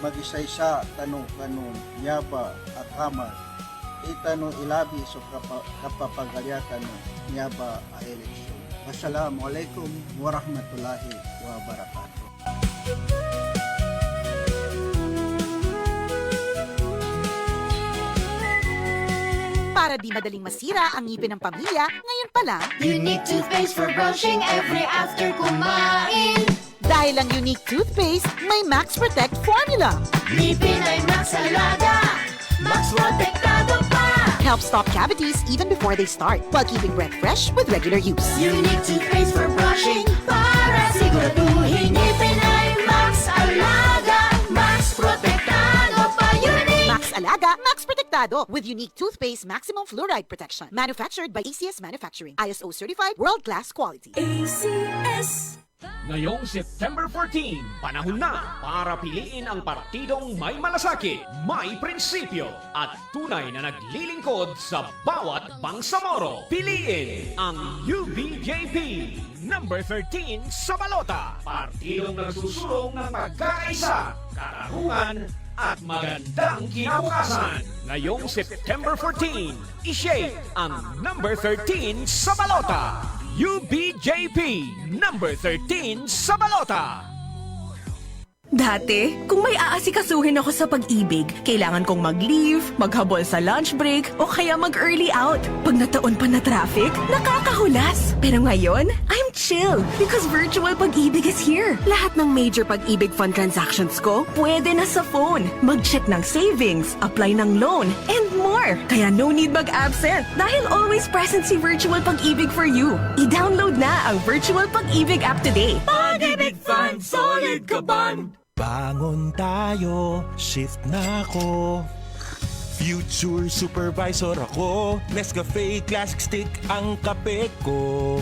Mag-isa-isa tanong kanong yaba at hamad. Itanong ilabi so kapapagalyakan no yaba a eleksyon. Wassalamualaikum warahmatullahi wabarakatuh. Para di madaling masira ang ngipin ng pamilya, ngayon pa lang, Unique toothpaste for brushing every after kumain. dahil ang Unique toothpaste may Max Protect formula. Ngipin ay Max Alaga, Max Protektado pa. Helps stop cavities even before they start, while keeping breath fresh with regular use. Unique toothpaste for brushing, para siguraduhin ngipin ay Max Alaga, Max Protektado pa. Unique Max Alaga, Max Protektado with Unique toothpaste maximum fluoride protection. Manufactured by ACS Manufacturing. ISO certified, world-class quality. ACS. Ngayong September 14, panahon na para piliin ang partidong may malasakit, may prinsipyo, at tunay na naglilingkod sa bawat Bangsamoro. Piliin ang UBJP, number 13 sa balota. Partidong nagsusulong ng pagkakaisa, katarungan, at magandang kinabukasan. Ngayong September 14, i-shake ang number 13 sa balota. UBJP, number 13 sa balota. Dati, kung may aasikasuhin ako sa pag-ibig, kailangan kong mag-leave, maghabol sa lunch break, o kaya mag-early out. Pag nataon pa na traffic, nakakahulas. Pero ngayon, I'm chill because virtual pag-ibig is here. Lahat ng major pag-ibig fund transactions ko, pwede na sa phone. Mag-check ng savings, apply ng loan, and more. Kaya no need mag-absent dahil always present si Virtual Pag-ibig for you. I-download na ang Virtual Pag-ibig app today. Pag-ibig Fund, solid ka ban? Bangon tayo, shift na ako. Future supervisor ako, Nescafe Classic Stick ang kape ko.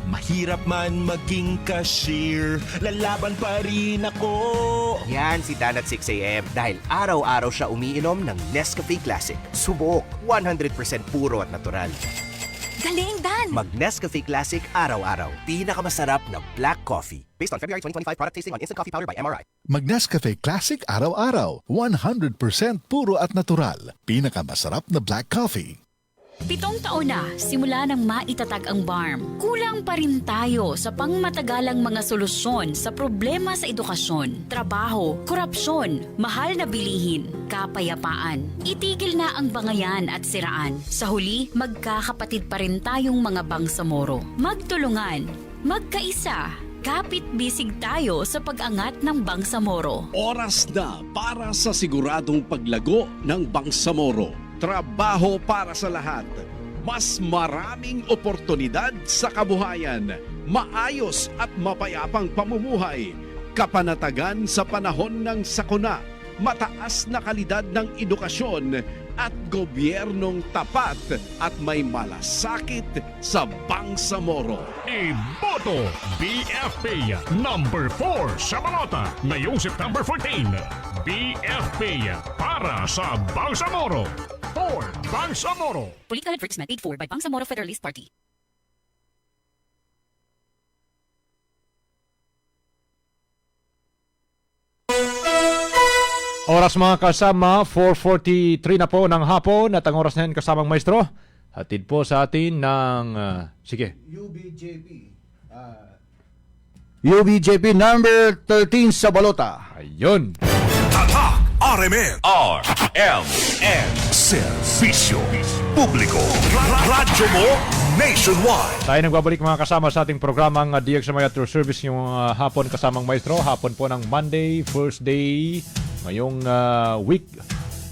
Mahirap man maging cashier, lalaban pa rin ako. Yan si Dan at 6am dahil araw-araw siya umiinom ng Nescafe Classic. Subok, 100% puro at natural. Galing, Dan! Mag Nescafe Classic araw-araw. Pinakamasarap na black coffee. Based on February 2025 product tasting on Instant Coffee Powder by MRI. Mag-Nescafe Classic araw-araw. 100% puro at natural. Pinakamasarap na black coffee. 7 taon na simula nang maitatag ang BARM. Kulang pa rin tayo sa pangmatagalang mga solusyon sa problema sa edukasyon, trabaho, korupsyon, mahal na bilihin, kapayapaan. Itigil na ang bangayan at siraan. Sa huli, magkakapatid pa rin tayong mga Bangsamoro. Magtulungan, magkaisa, kapit-bisig tayo sa pag-angat ng Bangsamoro. Oras na para sa siguradong paglago ng Bangsamoro. Trabaho para sa lahat. Mas maraming oportunidad sa kabuhayan. Maayos at mapayapang pamumuhay. Kapanatagan sa panahon ng sakuna. Mataas na kalidad ng edukasyon at gobyernong tapat at may malasakit sa Bangsamoro. Iboto BFP number 4 sa balota ngayong September 14. BFP para sa Bangsamoro. For Bangsamoro. Political advertisement paid for by Bangsamoro Federalist Party. Oras mga kasama, 4:43 na po ng hapon at ang oras na yan kasamang maestro. Hatid po sa atin ng, sige. UBJP number 13 sa balota. Ayun. Tatak RMN RMN Servisyo Publiko Radyo mo nationwide. Tayo nagbabalik mga kasama sa ating programang DXMI Tour Service yung hapon kasamang maestro. Hapon po ng Monday, first day ngayong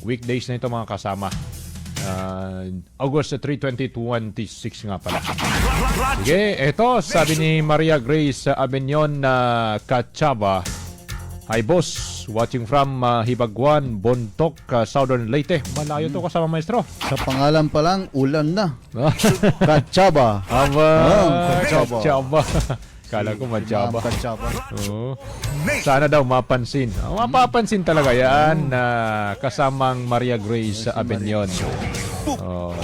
weekdays na ito mga kasama. August 3, 2026 nga pala. Sige, eto sabi ni Maria Grace Abenyon na Kachaba. Hi boss, watching from Hibagwan, Bontok, Southern Leyte. Malayo to kasama maestro. Sa pangalan pa lang, ulan na. Kachaba. Kachaba. Kala ko Majaba. Oo. Sana daw mapansin. Mapapansin talaga yan na kasamang Maria Grace Abenyon.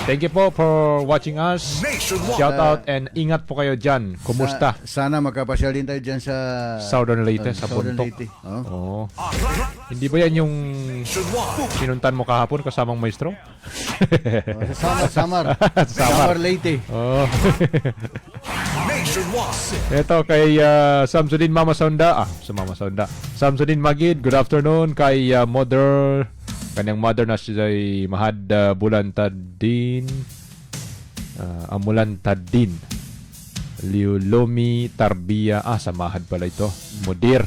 Thank you po for watching us. Shout out and ingat po kayo dyan. Kumusta? Sana magkapasyal din tayo dyan sa Southern Leyte, sa Southern Bontok. Leyte. Hindi ba yan yung sinuntan mo kahapon kasamang maestro? Samar Leyte. Ito kay Samsudin Mama Sonda. Sa Mama Sonda. Samsudin Magid, good afternoon. Kay kanyang mother na si Mahad Bulantadin. Amulantadin. Liulomi Tarbia. Sa Mahad pala ito. Mudir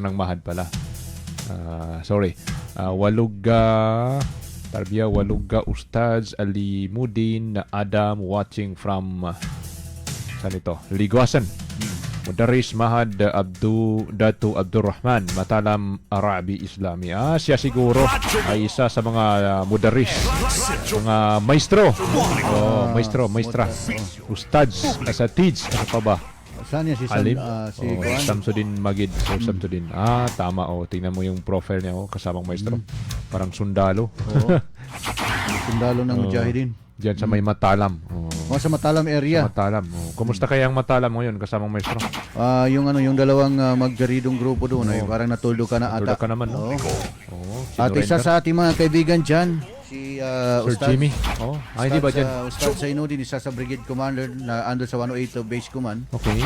ng Mahad pala. Sorry. Waluga Tarbia, Waluga Ustaz Ali Mudin Adam watching from saan ito? Ligwasan. Mudaris Mahad Datu Abdurrahman Matalam Arabi Islami. Siya siguro ay isa sa mga mudaris, mga maestro. Maestra. Ustaz, asatids, ano pa ba? Saan niya si Alim? Samsudin Magid. Samsudin. Tama. Tingnan mo yung profile niya. Kasamang maestro. Parang sundalo. Sundalo ng Mujahidin. Diyan sa may Matalam. Sa Matalam area. Sa Matalam. Kumusta kaya ang Matalam ngayon kasamang maestro? Yung dalawang maggaridong grupo doon ay parang natulog ka na ata. Natulog ka naman. At isa sa ating mga kaibigan dyan, si Sir Ustad Jimmy. Hindi ba dyan? Ustad Zainuddin, isa sa Brigade Commander na ando sa 108 Base Command. Okay.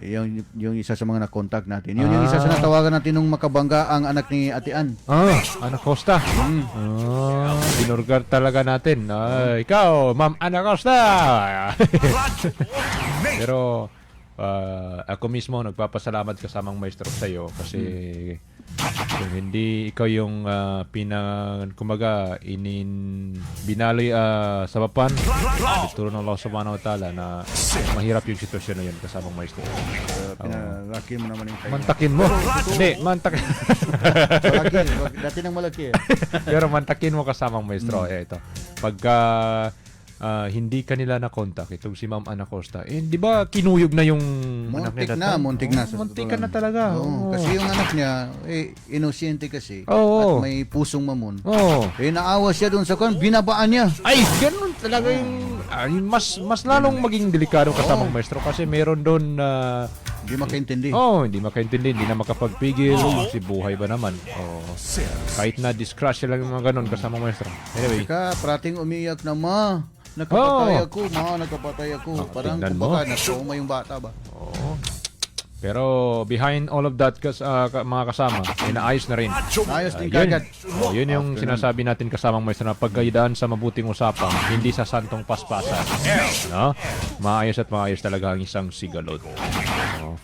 Yung isa sa mga na-contact natin. Yun yung isa sa natawagan natin nung makabangga ang anak ni Ate Ann. Ana Costa. Binurgar talaga natin. Ikaw, Ma'am Ana Costa. Pero ako mismo nagpapasalamat kasamang maestro sa iyo kasi kung hindi ikaw yung binaloy sa papan, ituro ng Allah subhanahu wa ta'ala na mahirap yung sitwasyon na yun kasamang maestro. Malaki mo naman yung tayo. Mantakin mo. Hindi, mantakin. Malaki, dati nang malaki eh. Pero mantakin mo kasamang maestro. Ito. Pagka hindi kanila na-contact, itong si Ma'am Ana Costa, di ba kinuyog na yung anak niya? Muntik na. Muntik ka na talaga. Oo, kasi yung anak niya, inosente kasi. Oo. At may pusong mamon. Oo. Naawa siya doon sa binabaan niya. Ay, ganun talaga yung mas lalong maging delikado kasamang maestro kasi meron doon hindi makaintindi. Hindi makaintindi, hindi na makapagpigil. Si buhay ba naman? Kahit na discrush lang yung mga ganun kasamang maestro. Anyway. Prating umiyak na, ma. Nakapatay ako. Parang kumbaga, natrauma yung bata ba? Oo. Pero behind all of that, mga kasama, inaayos na rin. Ayos din kagad. Yun yung sinasabi natin kasamang maestro na pagkaidaan sa mabuting usapang, hindi sa santong paspasan. No? Maayos at maayos talaga ang isang sigalot.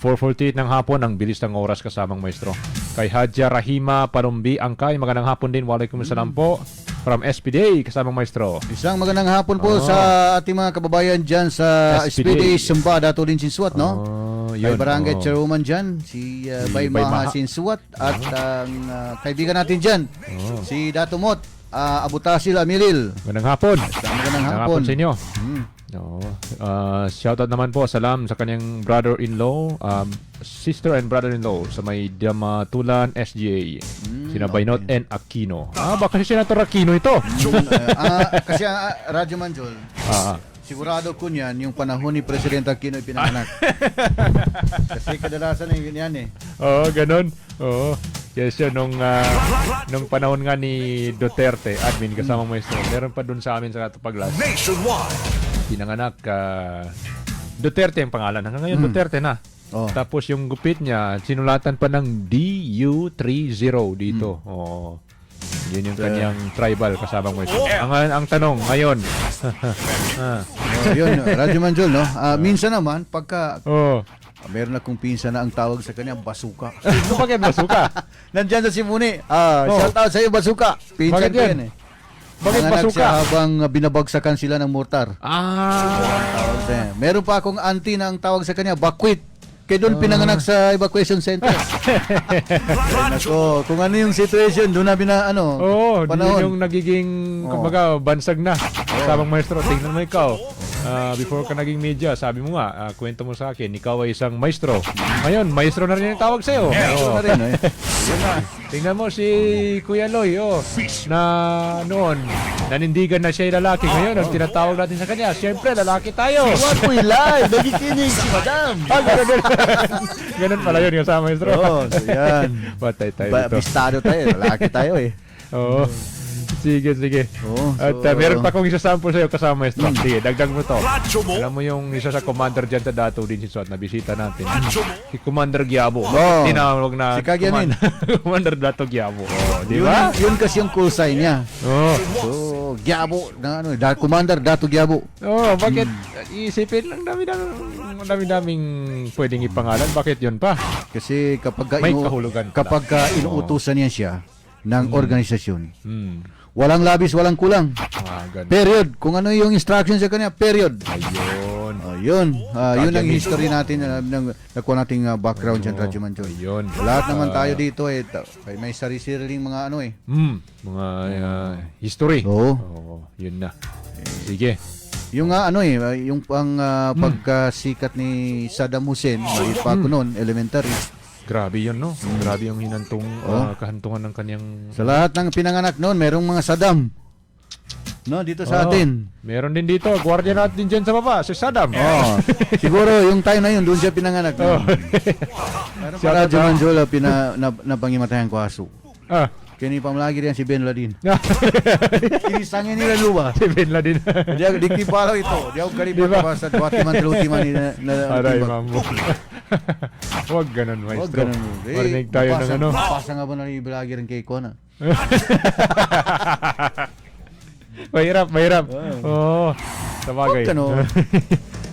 4:48 ng hapon, ang bilis ng oras kasamang maestro. Kay Hadja Rahima Parumbi Angkay, magandang hapon din. Waalaikumsalam po. From SPDA, kasamang maestro. Isang magandang hapon po sa ating mga kababayan dyan sa SPDA Sumba, Dato din Sinsuat, no? Kay Barangay Chairwoman dyan, si Bay Maha Sinsuat, at ang kaibigan natin dyan, si Dato Mot, Abutasil Amilil. Magandang hapon. Magandang hapon sa inyo. Shoutout naman po, salam sa kanyang brother-in-law, sister and brother-in-law sa may Damatulan SGA. Sina Baynot and Aquino. Baka si Senator Aquino ito. Kasi Radyo Manjol, sigurado ko niyan, yung panahon ni Presidente Aquino ipinanganak. Kasi kadalasan yan eh. Ganun. Yes, yun, nung panahon nga ni Duterte, admin kasamang maestro, meron pa dun sa amin sa Katapaglas. Nationwide. Pinanganak Duterte ang pangalan. Hanggang ngayon Duterte na. Tapos yung gupit niya, sinulatan pa ng DU30 dito. Yun yung kanyang tribal kasamang maestro. Ang tanong ngayon. Yun, Radyo Manjol, no? Minsan naman, pagka meron akong pinsan na ang tawag sa kanya, Basuka. Bakit Basuka? Nandyan sa Simuni. Shout out sa iyo, Basuka. Pinsan ko yan eh. Bakit Basuka? Siya habang binabagsakan sila ng mortar. Meron pa akong auntie na ang tawag sa kanya, Bakwit. Kaya doon pinanganak sa evacuation center. Kung ano yung situation, doon na panahon. Yung nagiging, kumbaga, bansag na. Sabang maestro, tingnan mo ikaw. Before ka naging media, sabi mo nga, kwento mo sa akin, ikaw ay isang maestro. Ngayon, maestro na rin yung tawag sa'yo. Maestro na rin, eh. Tingnan mo si Kuya Loy, na noon, nanindigan na siya yung lalaki. Ngayon, ang tinatawag natin sa kanya, siyempre, lalaki tayo. What we live, nagikinig si Madam. Ganun pala yun yung sa maestro. So yan. Patay tayo dito. Bistado tayo, lalaki tayo eh. Sige. At meron pa akong isa sample sa'yo kasama maestro. Sige, dagdag mo to. Alam mo yung isa sa commander dyan sa Dato din si Suat na bisita natin. Si Commander Giabo. Tinawag na si Kagyamin. Commander Dato Giabo. Di ba? Yun kasi yung call sign niya. So, Giabo, Commander Dato Giabo. Bakit? Isipin lang dami-daming pwedeng ipangalan. Bakit yun pa? Kasi kapag may kahulugan pala. Kapag inuutusan niya siya ng organisasyon, walang labis, walang kulang. Period. Kung ano yung instruction sa kanya, period. Yun ang history natin, nakuha nating background dyan, Radyo Manjol. Lahat naman tayo dito may sarili-sariling mga mga history. Yun na. Sige. Yung yung pagkasikat ni Saddam Hussein, maliit pa ako noon, elementary. Grabe yun, no? Grabe yung kahantungan ng kanyang... Sa lahat ng pinanganak noon, merong mga Saddam. No, dito sa atin. Meron din dito. Guardia natin dyan sa baba, si Saddam. Siguro, yung time na yun, doon siya pinanganak. Si Radyo Manjola, napangimatayan ko aso. Kini pamlagi rin si Ben Laden. Inisangin nila lupa. Si Ben Laden. Di kipalaw ito. Di ako karibot pa sa ultima ni Aray, mambo. Huwag ganun, maestro. Marinig tayo ng ano. Pasa nga ba na ibalagi rin kay Kona? Mahirap. Sabagay.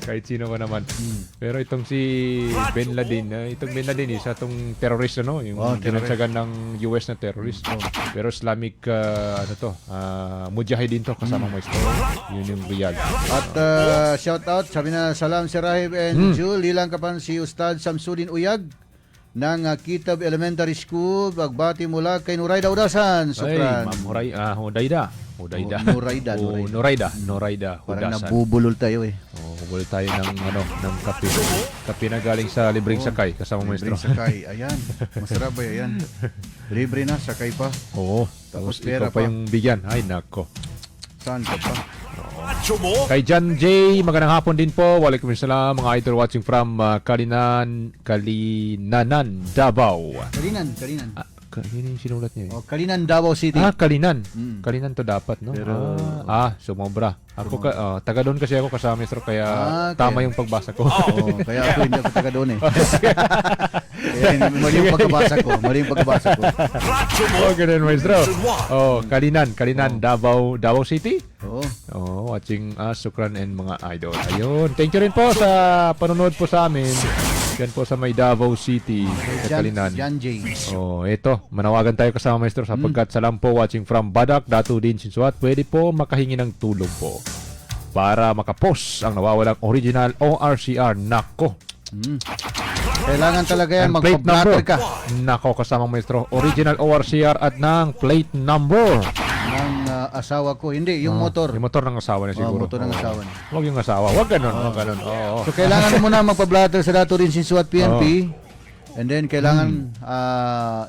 Kahit sino man naman. Pero itong si Ben Laden, itong Ben Laden, isa itong terrorist, ano? Yung tinatsagan ng US na terrorist. Pero Islamic, mujahidin to, kasama maestro. Yun yung real. At shout out, sabi na salam si Rahib and Jul, ilang kapan si Ustad Samsudin Uyag ng Kitab Elementary School, bagbati mula kay Nurayda Udasan. Ay, Sukran. Ma'am Nurayda. Nurayda. Parang Hudasan. nabubulol tayo eh. Bubulol tayo ng kape. Kape na galing sa libreng sakay, kasama maestro. Libreng sakay, ayan. Masarap ba yan? Libre na, sakay pa. Oo. Tapos pera pa yung bigyan. Ay, nako. Saan ka pa? Kay John J, magandang hapon din po. Waalaikumsalam, mga idol watching from Kalinanan, Davao. Kalinan. Yun yung sinulat niya. Kalinan, Davao City. Kalinan. Kalinan to dapat, no? Pero, sumobra. Ako, taga doon kasi ako kasama, maestro, kaya tama yung pagbasa ko. Kaya ako hindi ako taga doon eh. Kaya mali yung pagkabasa ko. Ganun, maestro. Kalinan, Davao City. Watching us, Sukran and mga idol. Ayun. Thank you rin po sa panonood po sa amin. Yan po sa may Davao City, Kalinan. Jan J. Ito, manawagan tayo kasama, maestro, sapagkat salam po watching from Badak, Datu din Sinsuat. Pwede po makahingi ng tulong po para makapos ang nawawalang original ORCR. Nako. Kailangan talaga yan, plate magpa-blatter ka. Nako, kasama maestro. Original ORCR at ng plate number. Ng asawa ko. Hindi, yung motor. Yung motor ng asawa niya siguro. Motor ng asawa niya. Huwag yung asawa. Huwag ganun. So, kailangan mo na magpa-blatter sa Dato rin Sinsuat PNP. And then, kailangan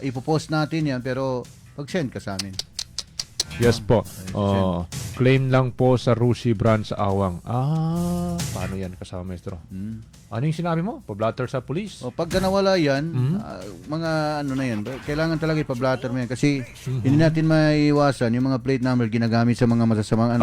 ipopost natin yan. Pero, pag-send ka sa amin. Yes po. Claim lang po sa Rusi branch sa Awang. Paano yan kasama, maestro? Ano yung sinabi mo? Pa-blatter sa police? Pagka nawala yan, mga ano na yan, kailangan talaga ipa-blatter mo yan kasi hindi natin maiiwasan yung mga plate number ginagamit sa mga masasamang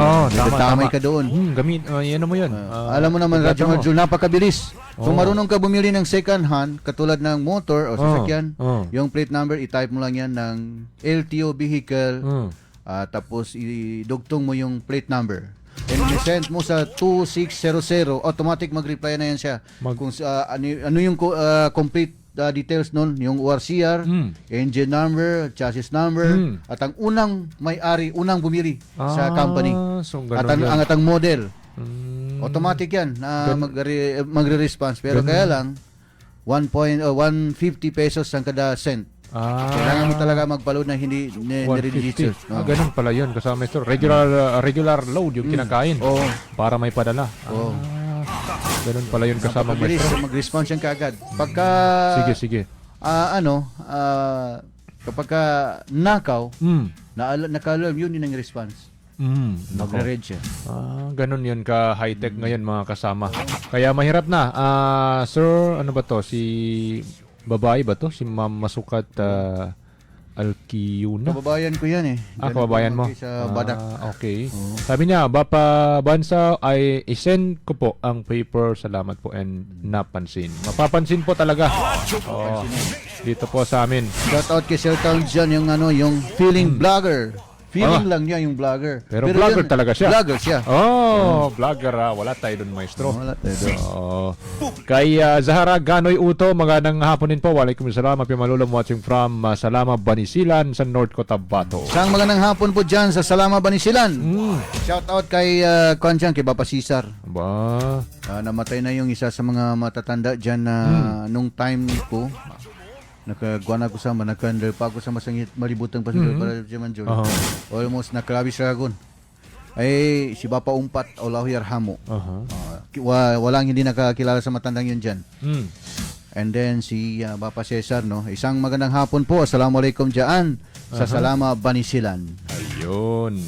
tamay ka doon. Yan mo yun. Alam mo naman, Radyo Marjul, napakabilis. Kung marunong ka bumili ng second hand, katulad ng motor o sasakyan, yung plate number, i-type mo lang yan ng LTO vehicle, tapos idugtong mo yung plate number. And send mo sa 2600, automatic mag-reply na yan siya. Kung ano yung complete details nun, yung ORCR, engine number, chassis number, at ang unang may-ari, unang bumili sa company. At ang model. Automatic yan na magre-response. Pero kaya lang, 150 pesos ang kada cent. Kailangan mo talaga magpa-load na hindi nire-register. Ganun pala yun kasama maestro. Regular load yung kinakain para may padala. Ganun pala yun kasama maestro. Mag-response yan kaagad. Pagka Sige. Kapag nakaw, naka-alarm, yun din ang response. Magre-read siya. Ganun yun ka high-tech ngayon mga kasama. Kaya mahirap na. Sir, ano ba to? Si babae ba to? Si Ma'am Masukat Alkiyuna? Kababayan ko yan eh. Kababayan mo? Sa Badak. Okay. Sabi niya, Bapa Bansa, ay isend ko po ang paper. Salamat po and napansin. Mapapansin po talaga. Dito po sa amin. Shout out kay Sir Town dyan, yung feeling vlogger. Feeling lang niya yung vlogger. Pero vlogger yun, talaga siya. Vlogger siya. Vlogger. Wala tayo doon, maestro. Wala tayo doon. Kay Zahara Ganoy Uto, magandang hapon din po. Waalaikumsalam. Mapimalulom watching from Salama, Banisilan sa North Cotabato. Isang magandang hapon po dyan sa Salama, Banisilan. Shout out kay kay Papa Cesar. Namatay na yung isa sa mga matatanda dyan na nung time ko. Nakagwana ko sama, nakandal pa ako sa masangit malibutang pasudol para Jaman Jol. Almost nakalabis ragon. Ay si Bapa Umpat Allahu yarhamu. Walang hindi nakakilala sa matandang yun dyan. And then si Bapa Cesar, no. Isang magandang hapon po. Assalamualaikum dyan sa Salama, Banisilan. Ayun.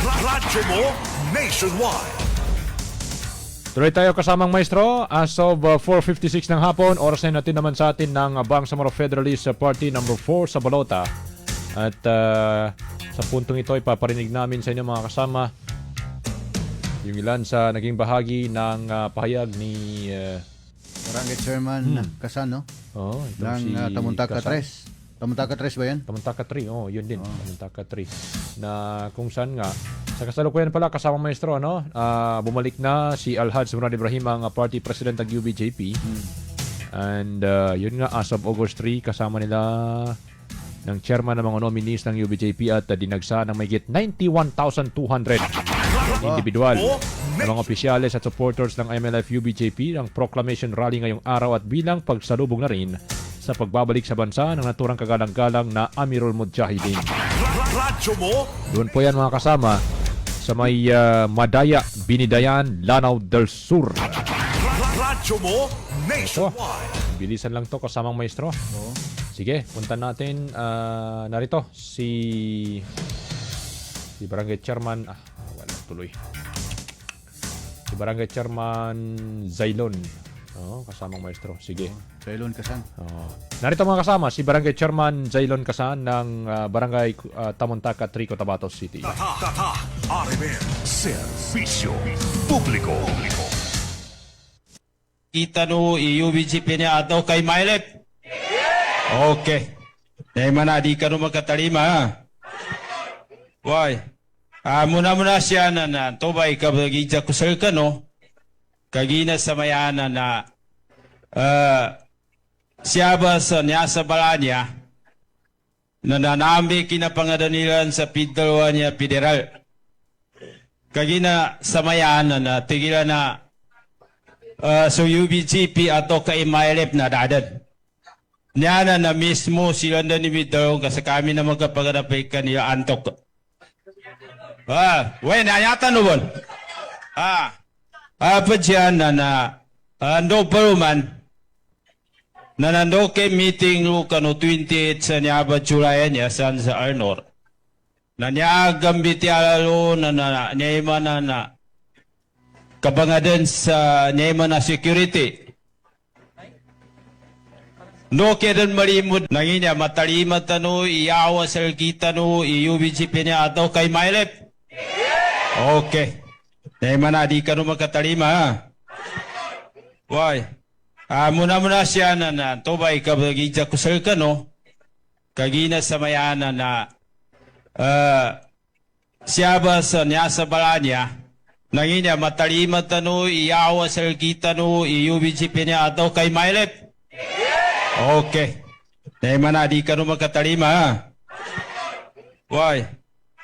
Radyo mo nationwide. Tuloy tayo kasamang maestro. As of 4:56 ng hapon, oras na natin naman sa atin ng Bangsamoro Federalist Party number 4 sa Balota. At sa puntong ito, ipaparinig namin sa inyo mga kasama yung ilan sa naging bahagi ng pahayag ni Barangay Chairman Kasan, no? Oo, ng si Tamuntaka Kasan. 3. Tamuntaka 3 ba yan? Tamuntaka 3, yun din. Tamuntaka 3. Na kung saan nga, sa kasalukuyan pala, kasama maestro, ano? Bumalik na si Alhaj Murad Ibrahim, ang party president ng UBJP. And yun nga, as of August 3, kasama nila ng chairman ng mga nominees ng UBJP at dinagsa ng mayigit 91,200 individual ng mga opisyales at supporters ng MLF UBJP ang proclamation rally ngayong araw at bilang pagsalubong na rin sa pagbabalik sa bansa ng naturang kagalang-galang na Amirul Mujahideen. Doon po yan mga kasama sa may Madaya, Binidayan, Lanao del Sur. Radyo mo nationwide. Bilisan lang to kasamang maestro. Sige, punta natin narito si Barangay Chairman wala tuloy. Si Barangay Chairman Zailon. Kasamang maestro. Sige. Zailon Kasan. Narito mga kasama si Barangay Chairman Zailon Kasan ng Barangay Tamuntaka 3, Cotabato City. RMN Servicio Publico. Kita no UBJP niya ato kay Mailep. Okay. Dahil man di ka no magkatalima ha. Why? Muna siya na tubay ka bagidya kusal ka no. Kagina sa mayana na siya ba sa niya sa balanya na nanambi kinapangadanilan sa pidalwa niya federal. Kagina sa mayana na tigilan na so UBJP ato kay Mailep na dadan. Niya na mismo sila na ni Midong kasi kami na magkapaganapay kanila antok. Nayata no bon? Apa dyan na ando paruman na nando kay meeting lo kano 28 sa Niaba Julay niya sa Arnor. Na niya gambiti alalo na niya na kabangadan sa niya na security. No kedan malimud nanginya matalima tanu iyawa sergita no UBJP niya ato kay Mailep. Okay. Dahil man di ka no magkatalima ha. Why? Muna siya na tubay ka bagidya kusal ka no. Kagina sa mayana na siya ba sa niya sa balanya nanginya matalima tanu iyawa sergita no UBJP niya ato kay Mailep. Okay. Dahil man di ka no magkatalima ha. Why?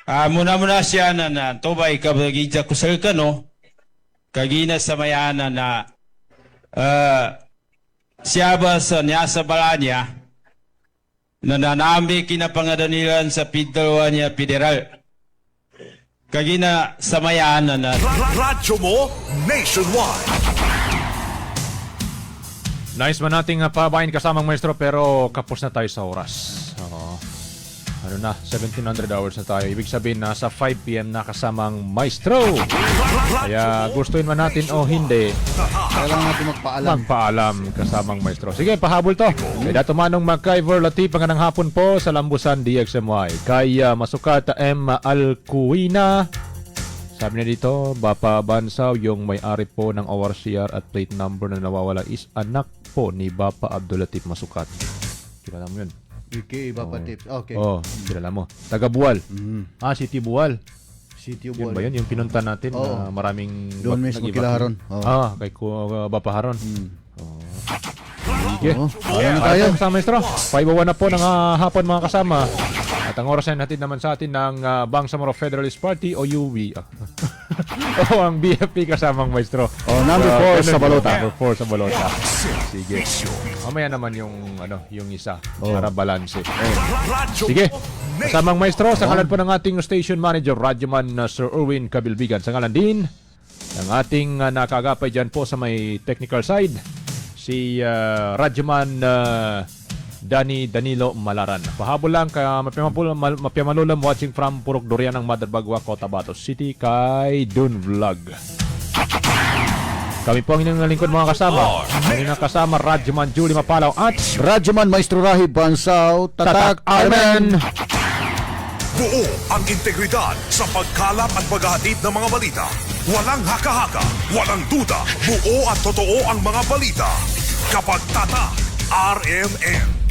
Muna siya na tubay ka bagidya kusal ka no. Kagina sa mayana na siya ba sa niya sa balanya na nanambi kinapangadanilan sa pidalwa niya federal. Kagina sa mayana na Radyo mo nationwide. Nice man nating pabayin kasamang maestro pero kapos na tayo sa oras. Ano na, 1700 hours na tayo. Ibig sabihin nasa 5 PM na kasamang maestro. Kaya gustuin man natin o hindi, kailangan natin magpaalam kasamang maestro. Sige, pahabol to. Kay Dato Manong MacIver Latif, panganang hapon po sa Lambusan DXMY. Kay Masukata M. Alcuina. Sabi niya dito, Bapa Bansaw, yung may-ari po ng ORCR at plate number na nawawala is anak po ni Bapa Abdulatif Masukat. Kilala mo yun? Bapa Tips. Okay. Kilala mo. Taga Buwal. City Buwal. City Buwal. Yun ba yun? Yung pinunta natin na maraming... Doon mismo kila Haron. Kay Bapa Haron. Sige. Ayan na tayo. Sa maestro. 5:01 na po ng hapon mga kasama. At ang oras na natin naman sa atin ng Bangsamoro Federalist Party o UV. O ang BFP kasamang maestro. Number 4 sa Balota. Number 4 sa Balota. Sige. Mamaya naman yung isa para balanse. Sige. Kasamang maestro, sa ngalan po ng ating station manager, Radyoman Sir Erwin Kabilbigan. Sa ngalan din ng ating nakagapay dyan po sa may technical side, si Radyoman Danilo Malaran. Pahabol lang kaya mapiamalulam watching from Purok Durian ng Mother Bagwa, Cotabato City kay Dun Vlog. Kami po ang inyong lingkod mga kasama. Ang inyong kasama Radyoman Julie Mapalaw at Radyoman Maestro Rahib Bansaw, Tatak Armen. Buo ang integridad sa pagkalap at paghahatid ng mga balita. Walang haka-haka, walang duda, buo at totoo ang mga balita. Kapag Tatak RMN.